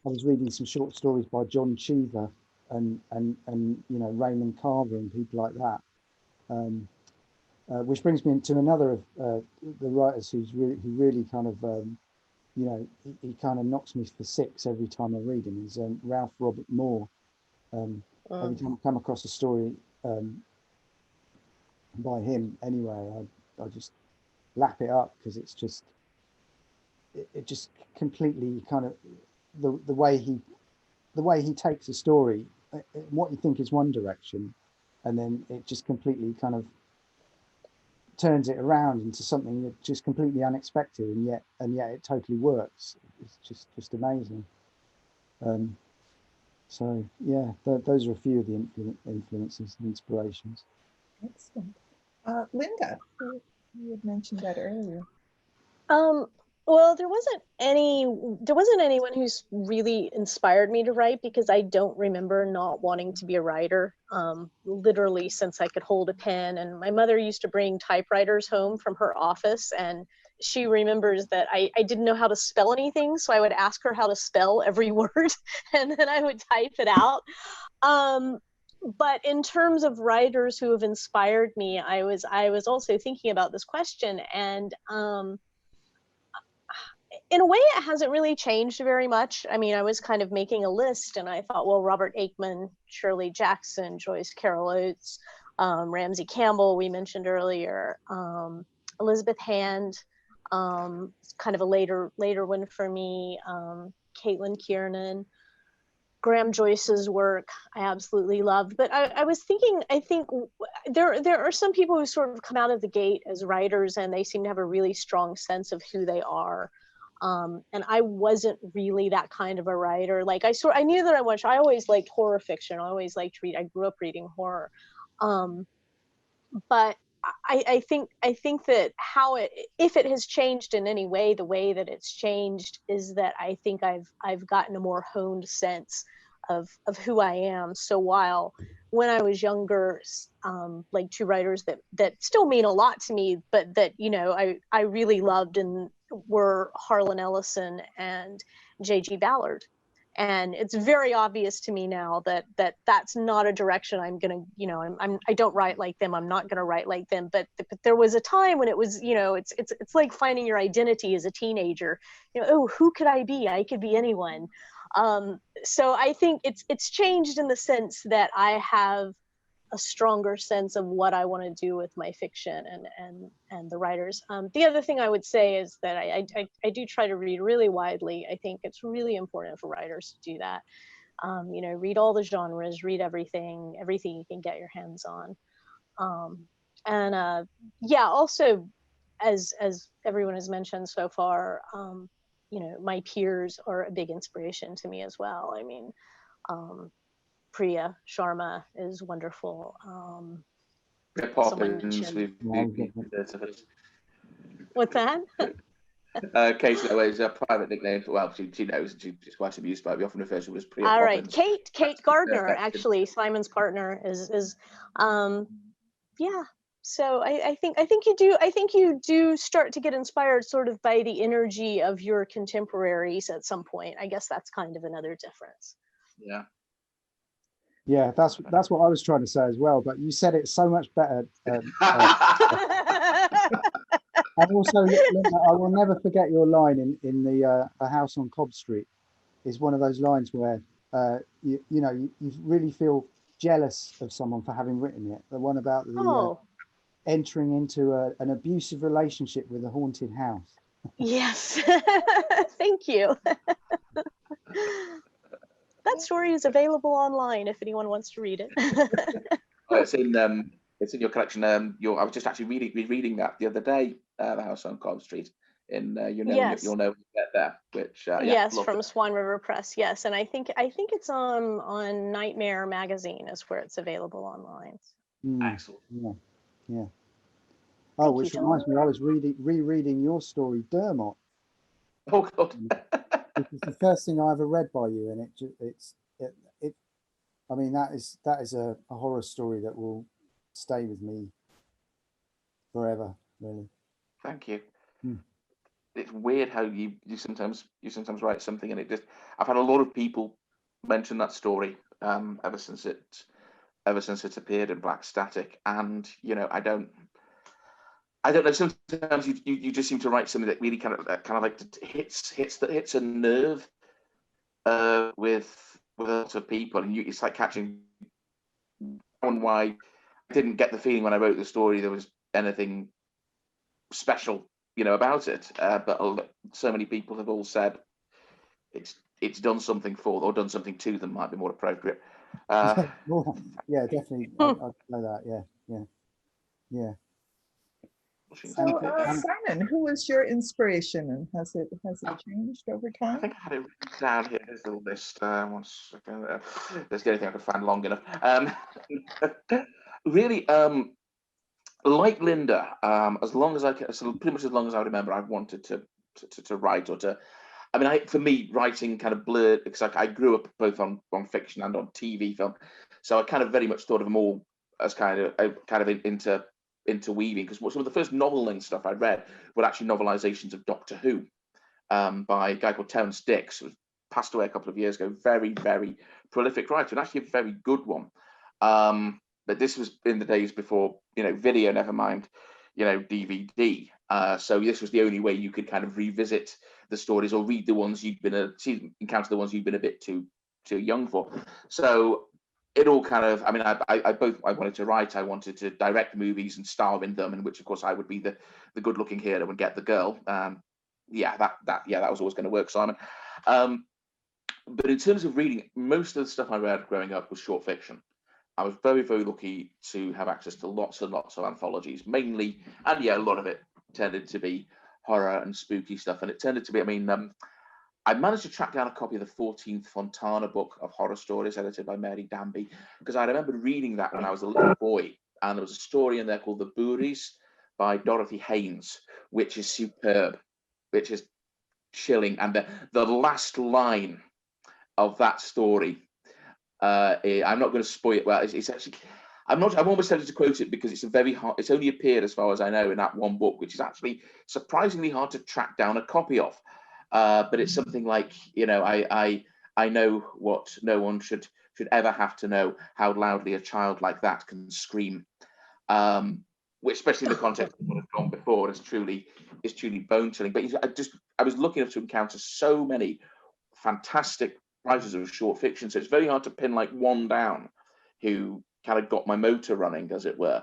was reading some short stories by John Cheever and you know, Raymond Carver and people like that, which brings me into another of the writers who really kind of you know, he kind of knocks me for six every time I read him. Is Ralph Robert Moore. Every time I come across a story by him, anyway, I just lap it up, because it's just it just completely kind of the way he takes a story, what you think is one direction, and then it just completely kind of turns it around into something that's just completely unexpected, and yet it totally works. It's just amazing. So yeah, those are a few of the influences and inspirations. Excellent. Lynda, you had mentioned that earlier. Well, there wasn't anyone who's really inspired me to write, because I don't remember not wanting to be a writer, literally since I could hold a pen. And my mother used to bring typewriters home from her office, and she remembers that I didn't know how to spell anything, so I would ask her how to spell every word, and then I would type it out. But in terms of writers who have inspired me, I was also thinking about this question, and in a way, it hasn't really changed very much. I mean, I was kind of making a list, and I thought, well, Robert Aickman, Shirley Jackson, Joyce Carol Oates, Ramsey Campbell, we mentioned earlier, Elizabeth Hand, It's kind of a later one for me. Caitlin Kiernan, Graham Joyce's work I absolutely loved. But I was thinking, I think there are some people who sort of come out of the gate as writers and they seem to have a really strong sense of who they are. And I wasn't really that kind of a writer. Like I knew that I always liked horror fiction. I always liked to read. I grew up reading horror. But I think that if it has changed in any way, the way that it's changed is that I think I've gotten a more honed sense of who I am. So while when I was younger, like two writers that still mean a lot to me, but that, you know, I really loved and were Harlan Ellison and J.G. Ballard. And it's very obvious to me now that that's not a direction I'm gonna, you know, I don't write like them. I'm not gonna write like them. But there was a time when it was, you know, it's like finding your identity as a teenager. You know, oh, who could I be? I could be anyone. So I think it's changed in the sense that I have a stronger sense of what I want to do with my fiction and the writers. The other thing I would say is that I do try to read really widely. I think it's really important for writers to do that. You know, read all the genres, read everything you can get your hands on. Yeah, also, as everyone has mentioned so far, you know, my peers are a big inspiration to me as well. I mean, Priya Sharma is wonderful. What's that? Kate is a private nickname. Well, she knows, and she's quite amused by it. We often refer to her as Priya. All Poppins. Right, Kate Gardner, actually, Simon's partner is yeah. So I think you do start to get inspired sort of by the energy of your contemporaries at some point. I guess that's kind of another difference. Yeah. Yeah, that's what I was trying to say as well, but you said it so much better. And also, Lynda, I will never forget your line in the House on Cobb Street. Is one of those lines where you really feel jealous of someone for having written it. The one about the entering into an abusive relationship with a haunted house. Yes, thank you. That story is available online if anyone wants to read it. It's in your collection. I was just actually reading that the other day. The House on Cobb Street. You'll know get there. Which yes, from Swan River Press. Yes, and I think it's on Nightmare Magazine is where it's available online. Excellent. Yeah. Oh, which reminds me, I was rereading your story, Dermot. Oh God. Which is the first thing I ever read by you, and it I mean, that is a horror story that will stay with me forever, really. Thank you. It's weird how you sometimes write something and I've had a lot of people mention that story ever since it appeared in Black Static, and you know, I don't know. Sometimes you just seem to write something that really kind of like hits a nerve with a lot of people, and it's like catching on why I didn't get the feeling when I wrote the story there was anything special, you know, about it. But so many people have all said it's done something for, or done something to them, might be more appropriate. Yeah, definitely. I know that. Yeah. So, Simon, who was your inspiration, and has it changed over time? I think I had it written down here. There's a little list. One second. There's the only thing I could find long enough. Really, like Lynda, as long as pretty much as long as I remember, I've wanted to write or to. I mean, for me, writing kind of blurred because I grew up both on fiction and on TV film, so I kind of very much thought of them all as kind of interweaving, because some of the first novel-length stuff I read were actually novelizations of Doctor Who by a guy called Terence Dicks, who passed away a couple of years ago. Very, very prolific writer, and actually a very good one. But this was in the days before, you know, video, never mind, you know, DVD. So this was the only way you could kind of revisit the stories or read the ones encounter the ones you'd been a bit too young for. So it all kind of, I mean, I wanted to write, I wanted to direct movies and star in them, in which of course I would be the good looking hero and get the girl. Yeah, that was always going to work, Simon. But in terms of reading, most of the stuff I read growing up was short fiction. I was very, very lucky to have access to lots and lots of anthologies, mainly, and yeah, a lot of it tended to be horror and spooky stuff. And it tended to be, I mean, I managed to track down a copy of the 14th Fontana book of horror stories edited by Mary Danby, because I remember reading that when I was a little boy. And there was a story in there called The Boories by Dorothy Haynes, which is superb, which is chilling. And the last line of that story, I'm not going to spoil it. Well, it's actually, I'm almost tempted to quote it because it's a very hard, it's only appeared, as far as I know, in that one book, which is actually surprisingly hard to track down a copy of. But it's something like, you know, I know what no one should ever have to know, how loudly a child like that can scream, which, especially in the context of what had gone before, is truly bone chilling. But I was lucky enough to encounter so many fantastic writers of short fiction, so it's very hard to pin like one down who kind of got my motor running, as it were.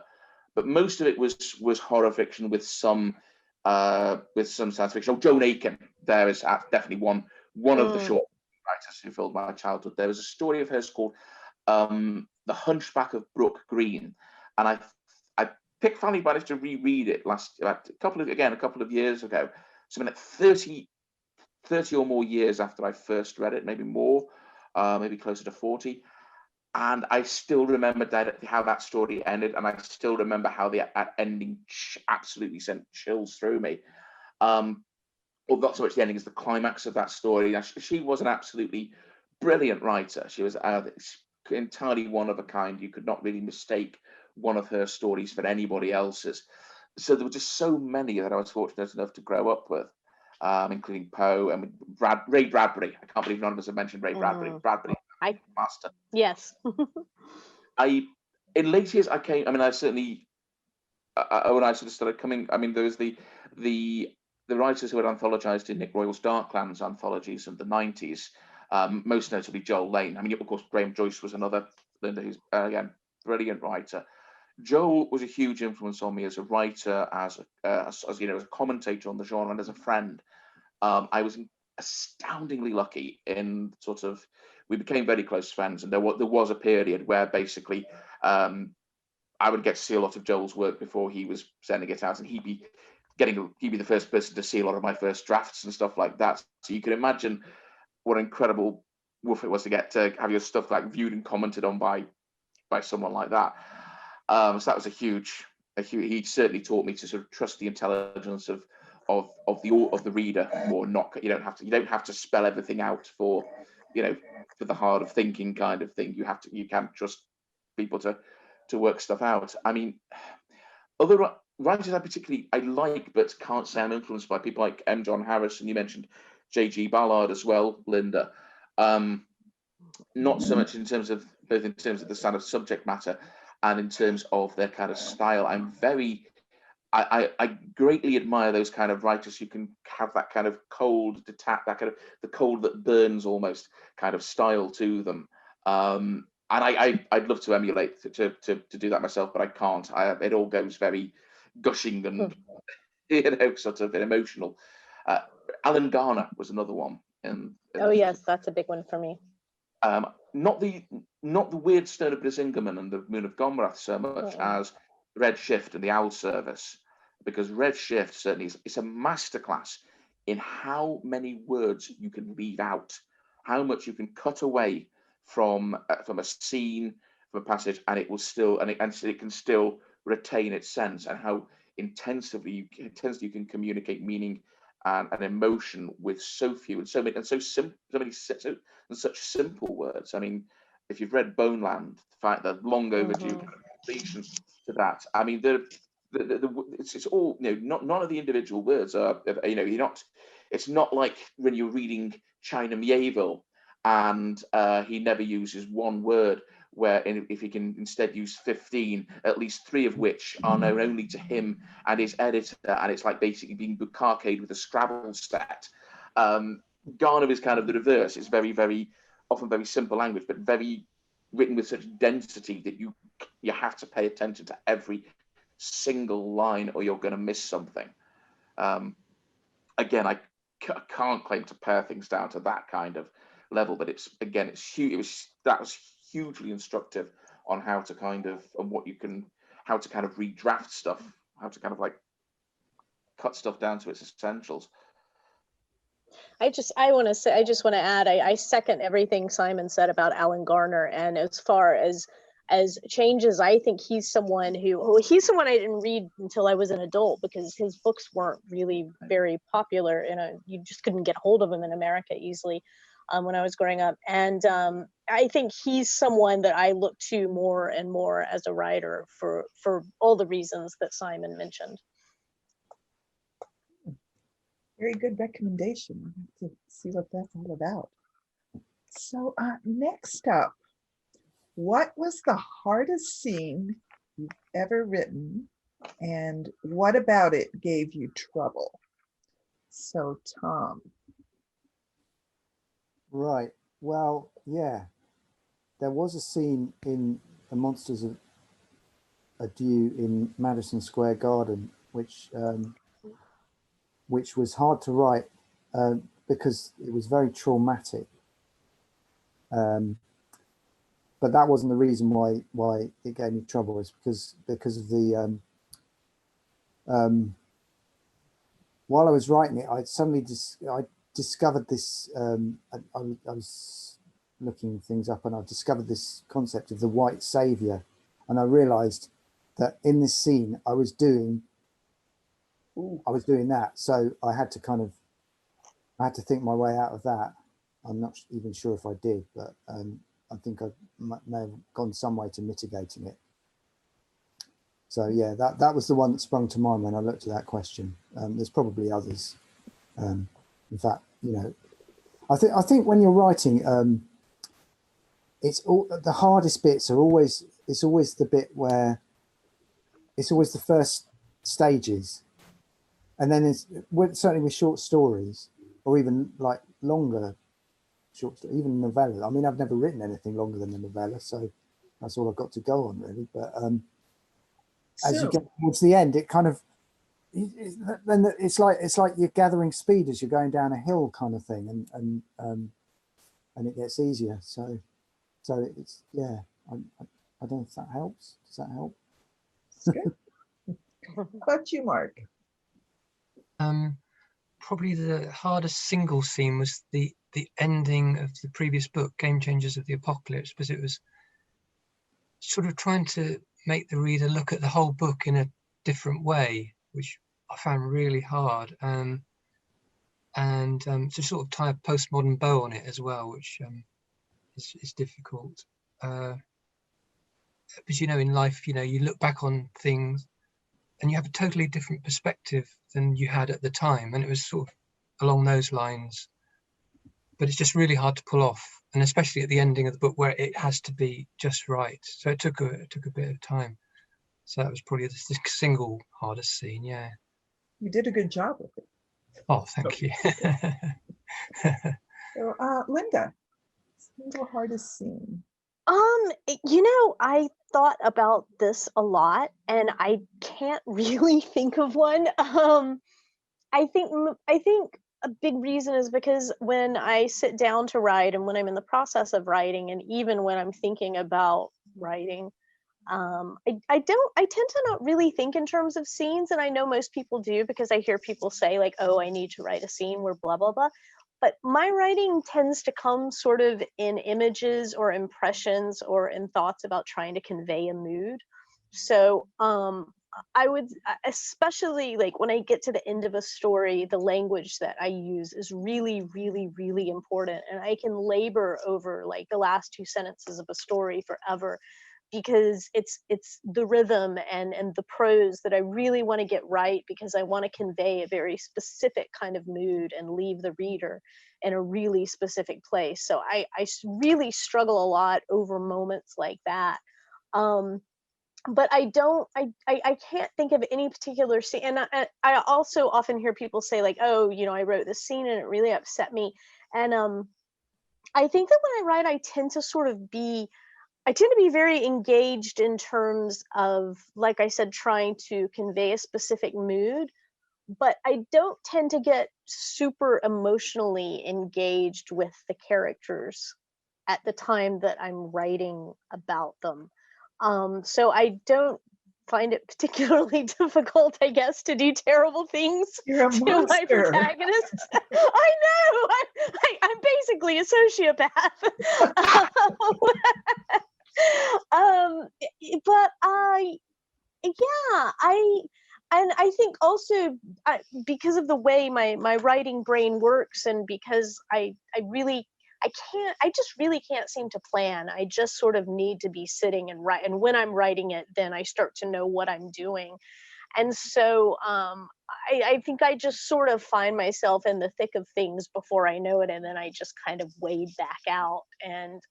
But most of it was horror fiction with some science fiction. Oh, Joan Aiken, there is definitely one of the short writers who filled my childhood. There was a story of hers called The Hunchback of Brook Green, and I finally managed to reread it a couple of years ago, something like 30 or more years after I first read it, maybe more, maybe closer to 40. And I still remember how that story ended, and I still remember how that ending absolutely sent chills through me. Well, not so much the ending as the climax of that story. She was an absolutely brilliant writer. She was entirely one of a kind. You could not really mistake one of her stories for anybody else's. So there were just so many that I was fortunate enough to grow up with, including Poe and Ray Bradbury. I can't believe none of us have mentioned Ray Bradbury. Bradbury, master. Yes. In late years, I certainly, when I sort of started coming, I mean, there was the writers who had anthologized in Nick Royal's Darklands anthologies of the 90s, most notably Joel Lane. I mean, of course, Graham Joyce was another, Lynda, who's, again, brilliant writer. Joel was a huge influence on me as a writer, as you know, as a commentator on the genre, and as a friend. I was astoundingly lucky in sort of, we became very close friends, and there was a period where basically I would get to see a lot of Joel's work before he was sending it out, and he'd be the first person to see a lot of my first drafts and stuff like that. So you can imagine what an incredible woof it was to get to have your stuff like viewed and commented on by someone like that. So that was a huge. He certainly taught me to sort of trust the intelligence of the reader more. You don't have to spell everything out for the hard of thinking kind of thing. You can trust people to work stuff out. I mean, other writers I like, but can't say I'm influenced by, people like M. John Harris, and you mentioned J.G. Ballard as well, Lynda. Not so much in terms of the kind of subject matter and in terms of their kind of style. I greatly admire those kind of writers who can have that kind of cold, that kind of the cold that burns almost kind of style to them. And I'd love to emulate to do that myself, but I can't. It all goes very gushing and sort of emotional. Alan Garner was another one. Oh yes, that's a big one for me. Not the Weird Stone of Brisingamen and the Moon of Gomrath so much as Red Shift and the Owl Service, because Red Shift certainly is a masterclass in how many words you can leave out, how much you can cut away from a scene, from a passage, and it will still it can still retain its sense, and how intensely you can communicate meaning and emotion with so few and so many and such simple words. I mean, if you've read Boneland, the fact that long overdue completion to that. I mean, it's all, none of the individual words are, it's not like when you're reading China Mieville and he never uses one word, where if he can instead use 15, at least 3 of which are known only to him and his editor, and it's like basically being bukkake with a Scrabble set. Garner is kind of the reverse. It's very, very often very simple language, but very written with such density that you have to pay attention to every single line or you're going to miss something. Again, I can't claim to pare things down to that kind of level, but it's huge. That was hugely instructive on how to kind of, and what you can, how to kind of redraft stuff, how to kind of like cut stuff down to its essentials. I just want to add, I second everything Simon said about Alan Garner. And as far as changes, I think he's someone I didn't read until I was an adult, because his books weren't really very popular. You just couldn't get hold of them in America easily when I was growing up. And I think he's someone that I look to more and more as a writer for all the reasons that Simon mentioned. Very good recommendation. I'll have to see what that's all about. So next up, what was the hardest scene you've ever written, and what about it gave you trouble? So Tom. Right. Well, yeah, there was a scene in The Monsters of Adieu in Madison Square Garden, which was hard to write because it was very traumatic. But that wasn't the reason why it gave me trouble. It's because of the while I was writing it, I suddenly discovered this. I was looking things up, and I discovered this concept of the white savior, and I realized that in this scene I was doing that. So I had to think my way out of that. I'm not even sure if I did, but I think I may have gone some way to mitigating it. So yeah, that was the one that sprung to mind when I looked at that question. There's probably others. In fact, I think when you're writing, it's all the hardest bits are always. It's always the bit where it's always the first stages, and then certainly with short stories or even like longer short story, even novella. I mean, I've never written anything longer than a novella, so that's all I've got to go on really. But as you get towards the end, it kind of then it's like you're gathering speed as you're going down a hill, kind of thing, and it gets easier. So it's I don't know if that helps. Does that help? Good. How about you, Mark? Probably the hardest single scene was the ending of the previous book, Game Changers of the Apocalypse, because it was sort of trying to make the reader look at the whole book in a different way, which I found really hard, and to sort of tie a postmodern bow on it as well, which is difficult. Because in life, you look back on things and you have a totally different perspective than you had at the time, and it was sort of along those lines. But it's just really hard to pull off, and especially at the ending of the book where it has to be just right. So it took a bit of time. So that was probably the single hardest scene. Yeah. You did a good job with it. Oh, thank you. So, Lynda, single hardest scene. I thought about this a lot, and I can't really think of one. I think a big reason is because when I sit down to write, and when I'm in the process of writing, and even when I'm thinking about writing, I tend to not really think in terms of scenes, and I know most people do, because I hear people say like, oh, I need to write a scene where blah blah blah. But my writing tends to come sort of in images or impressions or in thoughts about trying to convey a mood. So I would, especially like when I get to the end of a story, the language that I use is really, really, really important. And I can labor over like the last 2 sentences of a story forever, because it's the rhythm and the prose that I really want to get right, because I want to convey a very specific kind of mood and leave the reader in a really specific place. So I really struggle a lot over moments like that. But I can't think of any particular scene. And I also often hear people say like, oh, I wrote this scene and it really upset me. And I think that when I write, I tend to sort of be I tend to be very engaged in terms of, like I said, trying to convey a specific mood, but I don't tend to get super emotionally engaged with the characters at the time that I'm writing about them. So I don't find it particularly difficult, I guess, to do terrible things You're a to my monster. protagonists. I know, I'm basically a sociopath. But I think also because of the way my writing brain works, and because I just really can't seem to plan. I just sort of need to be sitting and write, and when I'm writing it, then I start to know what I'm doing. And so I think I just sort of find myself in the thick of things before I know it, and then I just kind of wade back out. And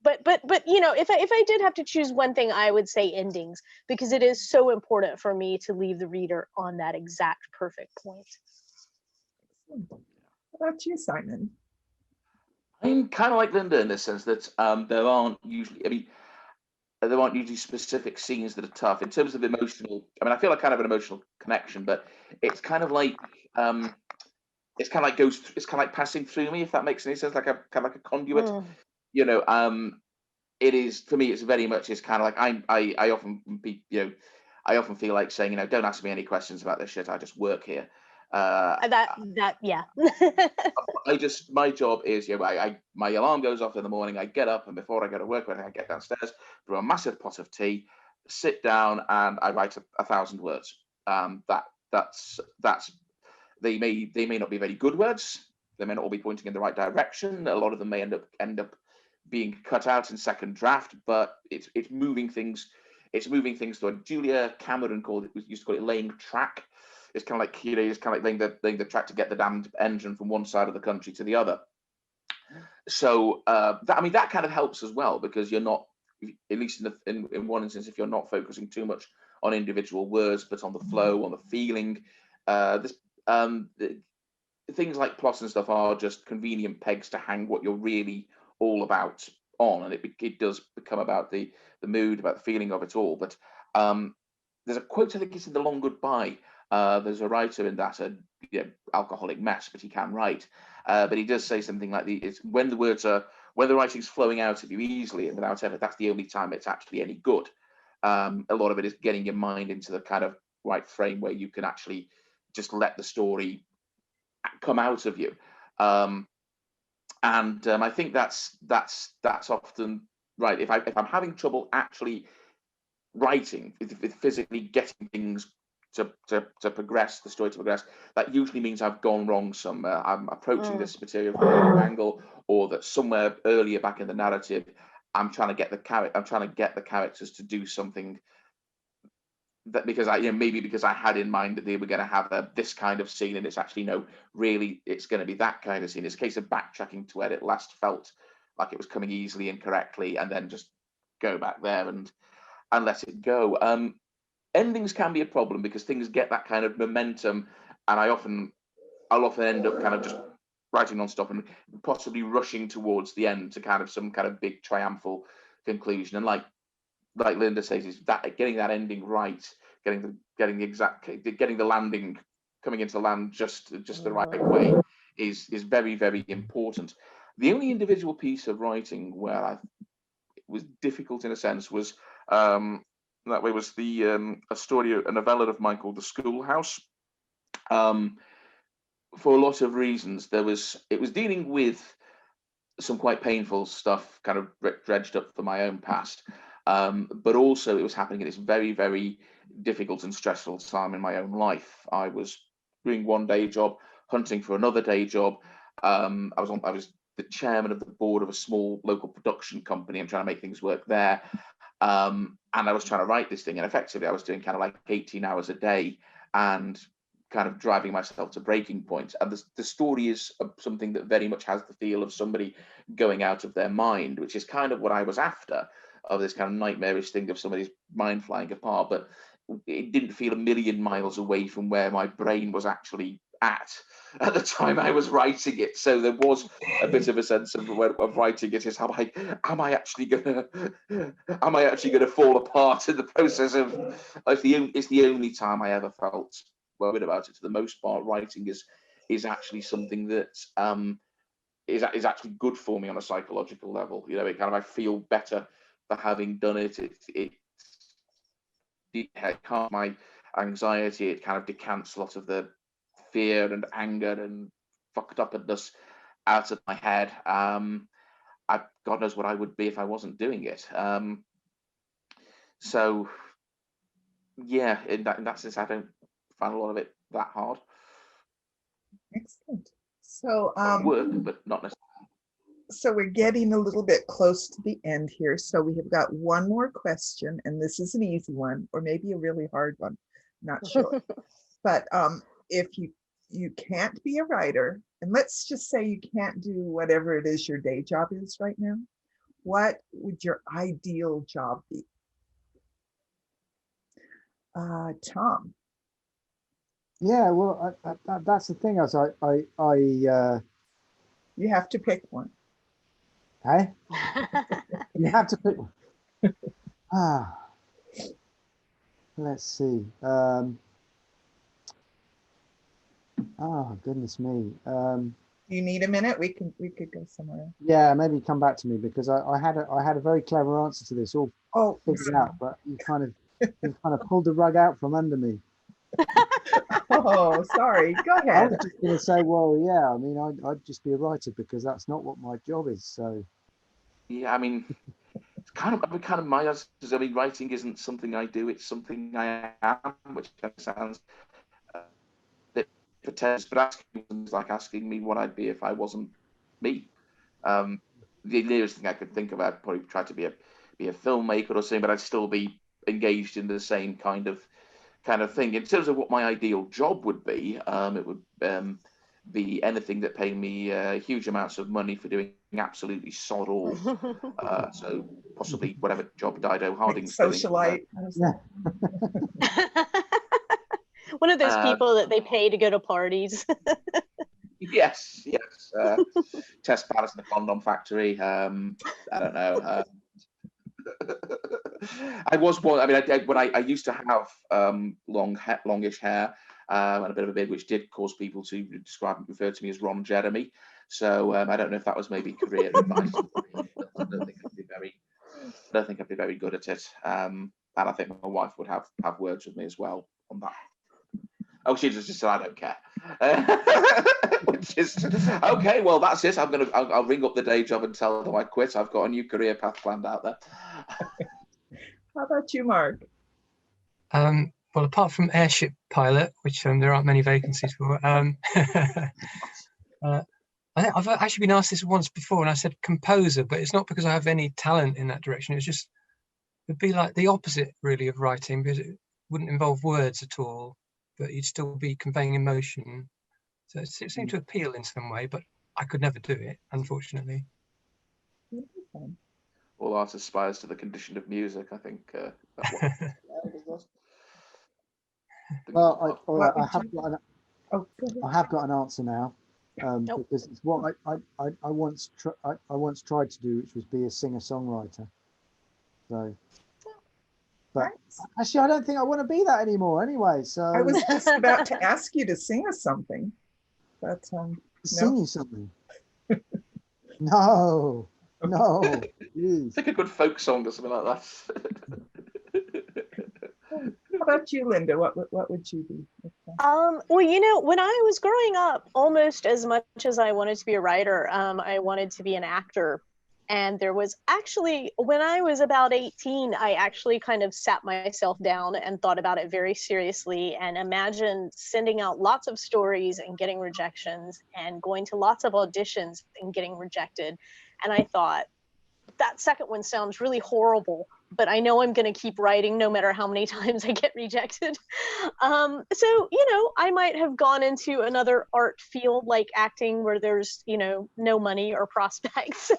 but you know, if I did have to choose one thing, I would say endings, because it is so important for me to leave the reader on that exact perfect point. What about you, Simon? I'm kind of like Lynda in the sense that there aren't usually, there aren't usually specific scenes that are tough in terms of emotional. I mean, I feel like kind of an emotional connection, but it's kind of like it's kind of like passing through me, if that makes any sense, like a kind of like a conduit. You know, it is for me. It's very much. It's kind of like I often be, you know, I often feel like saying, you know, don't ask me any questions about this shit. I just work here. Yeah. My job is, you know, my alarm goes off in the morning. I get up, and before I go to work, when I get downstairs, brew a massive pot of tea, sit down, and I write 1,000 words. That's they may not be very good words. They may not all be pointing in the right direction. A lot of them may end up being cut out in second draft, but it's moving things. It's moving things through. Julia Cameron used to call it laying track. It's kind of like, you know, it's kind of like laying the track to get the damned engine from one side of the country to the other. So that kind of helps as well, because you're not, at least in one instance, if you're not focusing too much on individual words, but on the flow, on the feeling. Things like plots and stuff are just convenient pegs to hang what you're really all about on, and it does become about the mood, about the feeling of it all. But there's a quote, I think it's in The Long Goodbye. There's a writer in that, alcoholic mess, but he can write. But he does say something like, it's when the writing's flowing out of you easily and without effort, that's the only time it's actually any good. A lot of it is getting your mind into the kind of right frame where you can actually just let the story come out of you. I think that's often right. If I'm having trouble actually writing, with physically getting things to progress, the story to progress, that usually means I've gone wrong somewhere. I'm approaching this material from a wrong angle, or that somewhere earlier back in the narrative, I'm trying to get the characters to do something that, because maybe because I had in mind that they were going to have this kind of scene, and it's actually, no, really it's going to be that kind of scene. It's a case of backtracking to where it last felt like it was coming easily and correctly, and then just go back there and let it go. Endings can be a problem because things get that kind of momentum, and I'll often end up kind of just writing non-stop and possibly rushing towards the end to kind of some kind of big triumphal conclusion. And like Lynda says, is that getting that ending right, getting the landing, coming into the land just the right way is very, very important. The only individual piece of writing where it was difficult in a sense was that way was a novella of mine called The Schoolhouse. For a lot of reasons, it was dealing with some quite painful stuff, kind of dredged up for my own past. But also it was happening at this very, very difficult and stressful time in my own life. I was doing one day job, hunting for another day job. I was the chairman of the board of a small local production company. I'm trying to make things work there. And I was trying to write this thing, and effectively I was doing kind of like 18 hours a day and kind of driving myself to breaking point. And the story is something that very much has the feel of somebody going out of their mind, which is kind of what I was after, of this kind of nightmarish thing of somebody's mind flying apart. But it didn't feel a million miles away from where my brain was actually at the time I was writing it. So there was a bit of a sense of writing it is am I actually gonna fall apart in the process of it's the only time I ever felt worried about it. For the most part, writing is actually something that is actually good for me on a psychological level. You know, it kind of, I feel better for having done it. It calms my anxiety. It kind of decants a lot of the fear and anger and fucked upness out of my head. God knows what I would be if I wasn't doing it. So yeah, in that sense, I don't find a lot of it that hard. Excellent. So work, but not necessarily. So we're getting a little bit close to the end here. So we have got one more question, and this is an easy one, or maybe a really hard one, not sure. But if you can't be a writer, and let's just say you can't do whatever it is your day job is right now, what would your ideal job be? Tom. Yeah, well, that's the thing. As you have to pick one. Hey, you have to pick one. Let's see. Oh goodness me. You need a minute? We could go somewhere. Yeah, maybe come back to me, because I had a very clever answer to this all figured out, but you kind of pulled the rug out from under me. Oh, sorry. Go ahead. I was just going to say, well, yeah. I mean, I'd just be a writer, because that's not what my job is. So. Yeah, I mean, it's kind of my answer. I mean, writing isn't something I do; it's something I am, which kind of sounds a bit pretentious. But asking is like asking me what I'd be if I wasn't me. The nearest thing I could think of, I'd probably try to be a filmmaker or something, but I'd still be engaged in the same kind of thing. In terms of what my ideal job would be, it would be anything that paid me huge amounts of money for doing absolutely sod all. So possibly whatever job Dido Harding's socialite. Yeah. One of those people that they pay to go to parties. Yes. Test pilots in the condom factory. I don't know. I was one. I mean, I used to have longish hair and a bit of a beard, which did cause people to refer to me as Ron Jeremy. So I don't know if that was maybe career advice. I don't think I'd be very good at it. And I think my wife would have words with me as well on that. Oh, she just said, I don't care. Which is okay. Well, that's it. I'll ring up the day job and tell them I quit. I've got a new career path planned out there. How about you, Mark? Well, apart from airship pilot, which there aren't many vacancies for, I've actually been asked this once before, and I said composer, but it's not because I have any talent in that direction. It'd be like the opposite, really, of writing, because it wouldn't involve words at all, but you'd still be conveying emotion. So it seemed to appeal in some way, but I could never do it, unfortunately. All art aspires to the condition of music, I think. Well, I have got an answer now, because it's what I once tried to do, which was be a singer-songwriter. So, but actually, I don't think I want to be that anymore. Anyway, so I was just about to ask you to sing us something, but sing you something. No. Please. Think a good folk song or something like that. How about you, Lynda? What would you be? Well, when I was growing up, almost as much as I wanted to be a writer, I wanted to be an actor. And there was actually, when I was about 18, I actually kind of sat myself down and thought about it very seriously, and imagined sending out lots of stories and getting rejections, and going to lots of auditions and getting rejected. And I thought, that second one sounds really horrible, but I know I'm going to keep writing no matter how many times I get rejected. So, I might have gone into another art field like acting, where there's, no money or prospects.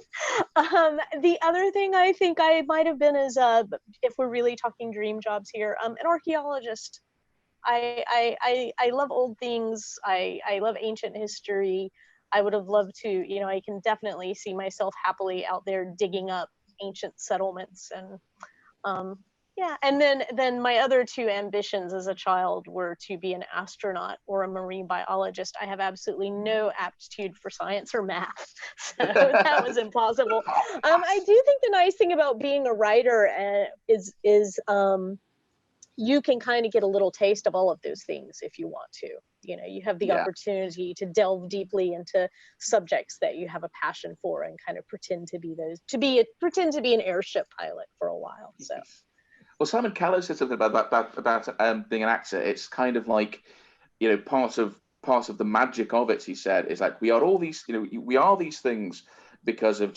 The other thing I think I might have been is, if we're really talking dream jobs here, an archaeologist. I love old things. I love ancient history. I would have loved to, you know, I can definitely see myself happily out there digging up ancient settlements. And yeah, and then my other two ambitions as a child were to be an astronaut or a marine biologist. I have absolutely no aptitude for science or math, so that was impossible. I do think the nice thing about being a writer is you can kind of get a little taste of all of those things if you want to. You know, you have the opportunity to delve deeply into subjects that you have a passion for and kind of pretend to be pretend to be an airship pilot for a while. So. Well, Simon Callow said something about being an actor. It's kind of like, you know, part of the magic of it, he said, is like we are all these, you know, we are these things because of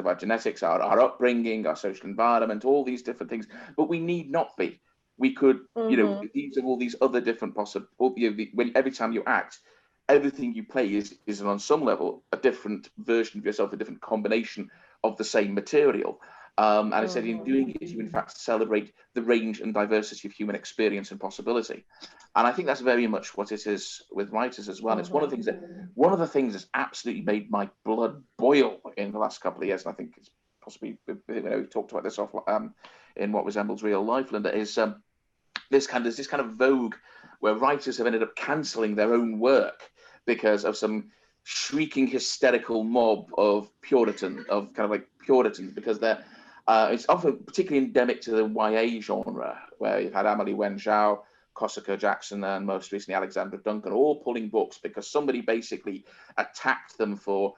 our genetics, our upbringing, our social environment, all these different things, but we need not be. We could, you know, these are all these other different possible, you know, when every time you act, everything you play is on some level a different version of yourself, a different combination of the same material. And I said, in doing it, you in fact celebrate the range and diversity of human experience and possibility. And I think that's very much what it is with writers as well. It's one of the things that's absolutely made my blood boil in the last couple of years. And I think it's possibly, you know, we talked about this off in What Resembles Real Life, Lynda, is there's this kind of vogue where writers have ended up cancelling their own work because of some shrieking hysterical mob of Puritans, because they're it's often particularly endemic to the YA genre, where you've had Amelie Wenzhou, Kosaka Jackson, and most recently Alexandra Duncan, all pulling books because somebody basically attacked them for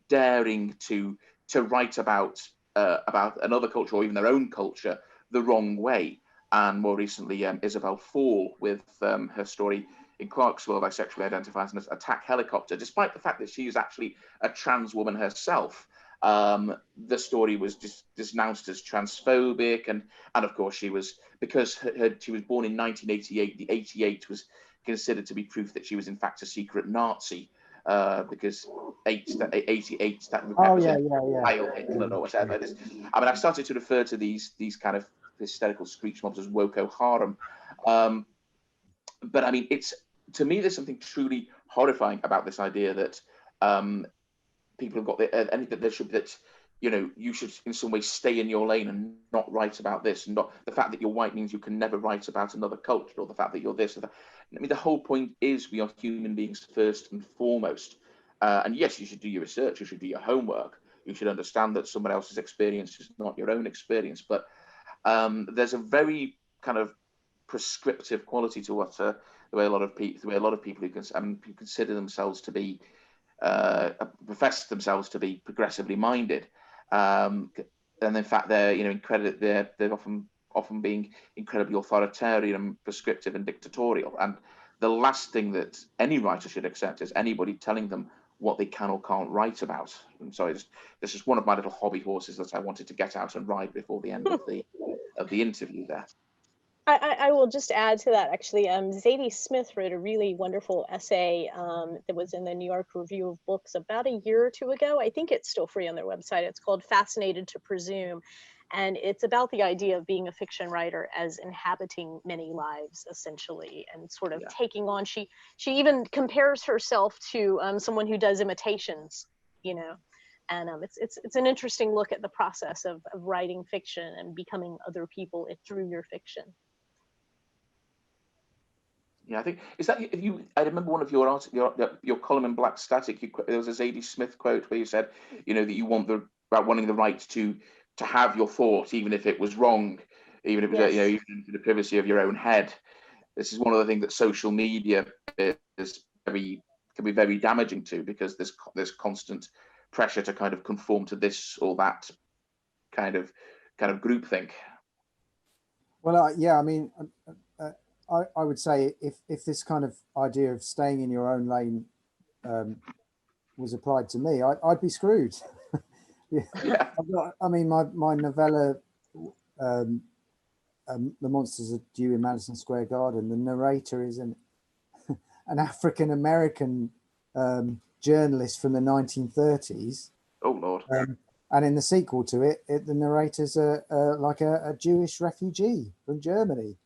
daring to write about another culture or even their own culture the wrong way. And more recently, Isabel Fall with her story In Clark's World, I Sexually Identify as an Attack Helicopter. Despite the fact that she is actually a trans woman herself, the story was just denounced as transphobic, and of course she was, because she was born in 1988. The 88 was considered to be proof that she was in fact a secret Nazi, because 88 that represents Heil Hitler or whatever it is. I mean, I've started to refer to these kind of hysterical screech mobs as woke harem, but I mean, to me there's something truly horrifying about this idea that people have got that you know, you should in some way stay in your lane and not write about this, and not the fact that you're white means you can never write about another culture, or the fact that you're this or that. I mean, the whole point is we are human beings first and foremost, and yes, you should do your research, you should do your homework, you should understand that someone else's experience is not your own experience, but there's a very kind of prescriptive quality to what the way a lot of people who consider themselves to be profess themselves to be progressively minded, and in fact they're, you know, they're often being incredibly authoritarian and prescriptive and dictatorial. And the last thing that any writer should accept is anybody telling them what they can or can't write about. And so this is one of my little hobby horses that I wanted to get out and ride before the end of the interview there. I will just add to that, actually. Zadie Smith wrote a really wonderful essay that was in the New York Review of Books about a year or two ago. I think it's still free on their website. It's called Fascinated to Presume. And it's about the idea of being a fiction writer as inhabiting many lives, essentially, and sort of taking on, she even compares herself to someone who does imitations, you know. And it's an interesting look at the process of writing fiction and becoming other people through your fiction. Yeah, I think I remember one of your column in Black Static. There was a Zadie Smith quote where you said, you know, that you about wanting the right to have your thought, even if it was wrong, even if it was, you know, even in the privacy of your own head. This is one of the things that social media can be very damaging to, because there's constant pressure to kind of conform to this or that kind of groupthink. Well, yeah, I mean, I would say if this kind of idea of staying in your own lane was applied to me, I'd be screwed. Yeah. I mean, my novella, The Monsters Are Due in Madison Square Garden, the narrator is an African-American journalist from the 1930s. Oh, Lord. And in the sequel to it, the narrator's like a Jewish refugee from Germany.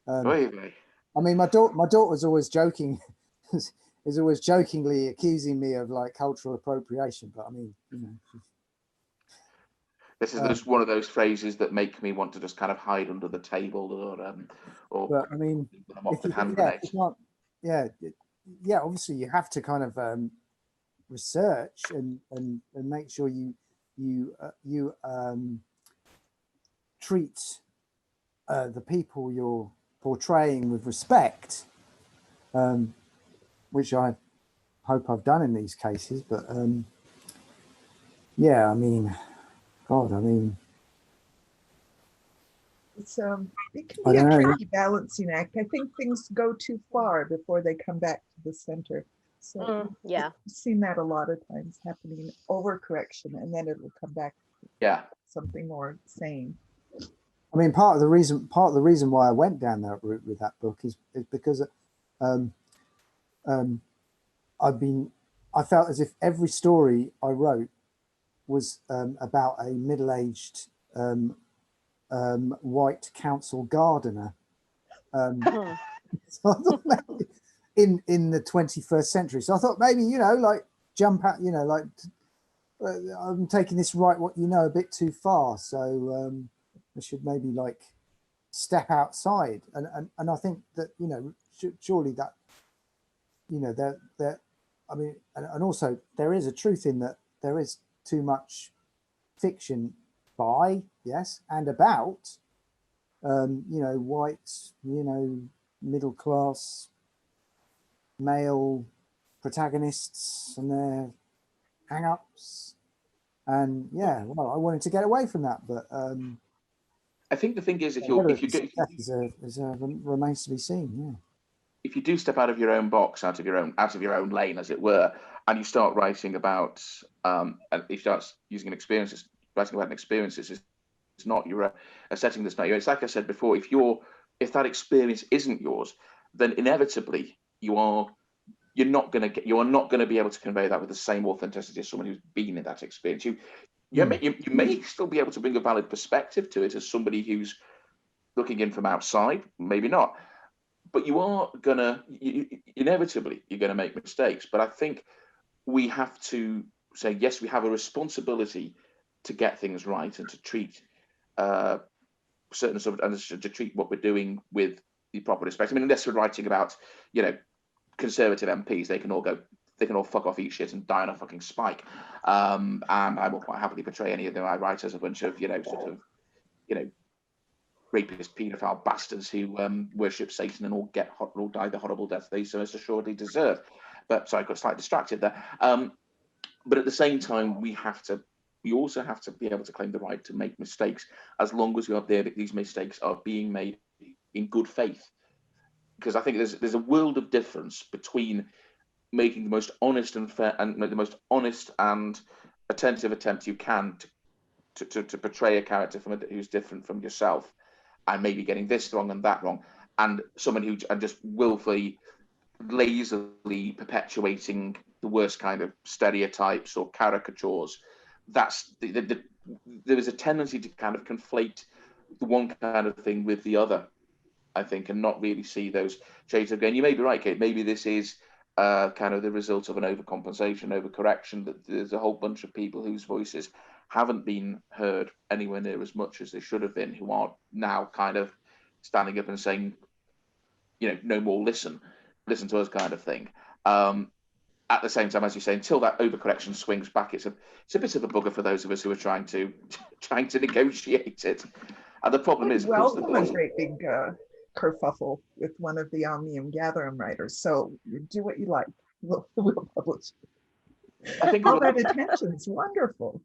Really? I mean, my daughter's always joking, is always jokingly accusing me of like cultural appropriation. But I mean, you know, this is just one of those phrases that make me want to just kind of hide under the table or. But I mean, if you can't, yeah, obviously you have to kind of research and make sure you treat the people you're portraying with respect, which I hope I've done in these cases. But yeah, I mean, God, I mean, it's it can be a tricky balancing act. I think things go too far before they come back to the center. So yeah, I've seen that a lot of times happening, overcorrection, and then it will come back to something more sane. I mean, part of the reason why I went down that route with that book is because I felt as if every story I wrote was about a middle-aged white council gardener. So I thought maybe in the 21st century. So I thought maybe, you know, like jump out, you know, like I'm taking this right, what you know, a bit too far. So I should maybe like step outside. And I think that, you know, surely that, you know, that I mean, and also there is a truth in that there is too much fiction by, yes, and about, you know, white, you know, middle class male protagonists and their hang-ups. And yeah, well, I wanted to get away from that, but I think the thing is, if remains to be seen. Yeah. If you do step out of your own box, out of your own lane, as it were, and you start writing about, and you start using writing about experiences, it's not a setting that's not yours. It's like I said before, if that experience isn't yours, then inevitably you are not going to be able to convey that with the same authenticity as someone who's been in that experience. You may still be able to bring a valid perspective to it as somebody who's looking in from outside, maybe not. But inevitably you're going to make mistakes. But I think we have to say, yes, we have a responsibility to get things right and to treat certain subjects and to treat what we're doing with the proper respect. I mean, unless we're writing about, you know, Conservative MPs, they can all fuck off, eat shit, and die on a fucking spike. And I will quite happily portray any of them I write as a bunch of, you know, sort of, you know, rapist, paedophile bastards who worship Satan and all die the horrible death they so most assuredly deserve. But sorry, I got slightly distracted there. But at the same time, we also have to be able to claim the right to make mistakes, as long as these mistakes are being made in good faith. Because I think there's a world of difference between making the most honest and fair and the most honest and attentive attempt you can to portray a character who's different from yourself, and maybe getting this wrong and that wrong, and someone who just willfully, lazily perpetuating the worst kind of stereotypes or caricatures. That's there is a tendency to kind of conflate the one kind of thing with the other, I think, and not really see those shades again. You may be right, Kate. Maybe this is kind of the result of an overcompensation, overcorrection, that there's a whole bunch of people whose voices haven't been heard anywhere near as much as they should have been, who are now kind of standing up and saying, you know, no more, listen to us, kind of thing. At the same time, as you say, until that overcorrection swings back, it's a bit of a bugger for those of us who are trying to negotiate it. And the problem is, welcome a great big kerfuffle with one of the Omnium Gatherum writers. So do what you like. We'll publish. I think all that attention is wonderful.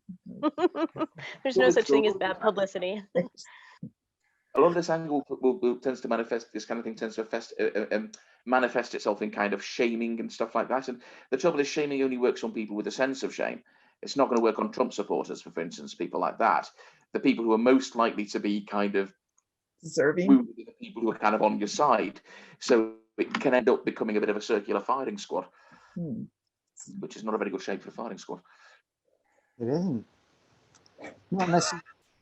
There's no such thing as bad publicity. A lot of this angle tends to manifest, this kind of thing tends to manifest itself in kind of shaming and stuff like that. And the trouble is, shaming only works on people with a sense of shame. It's not going to work on Trump supporters, for instance, people like that. The people who are most likely to be kind of deserving, the people who are kind of on your side. So it can end up becoming a bit of a circular firing squad, which is not a very good shape for a firing squad. It isn't. Not unless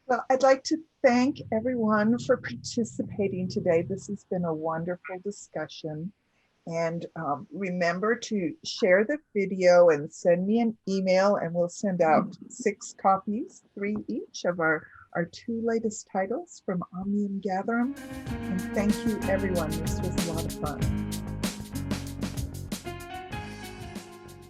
Well, I'd like to thank everyone for participating today. This has been a wonderful discussion. And remember to share the video and send me an email, and we'll send out 6 copies, 3 each of our 2 latest titles from Omnium Gatherum. And thank you, everyone. This was a lot of fun.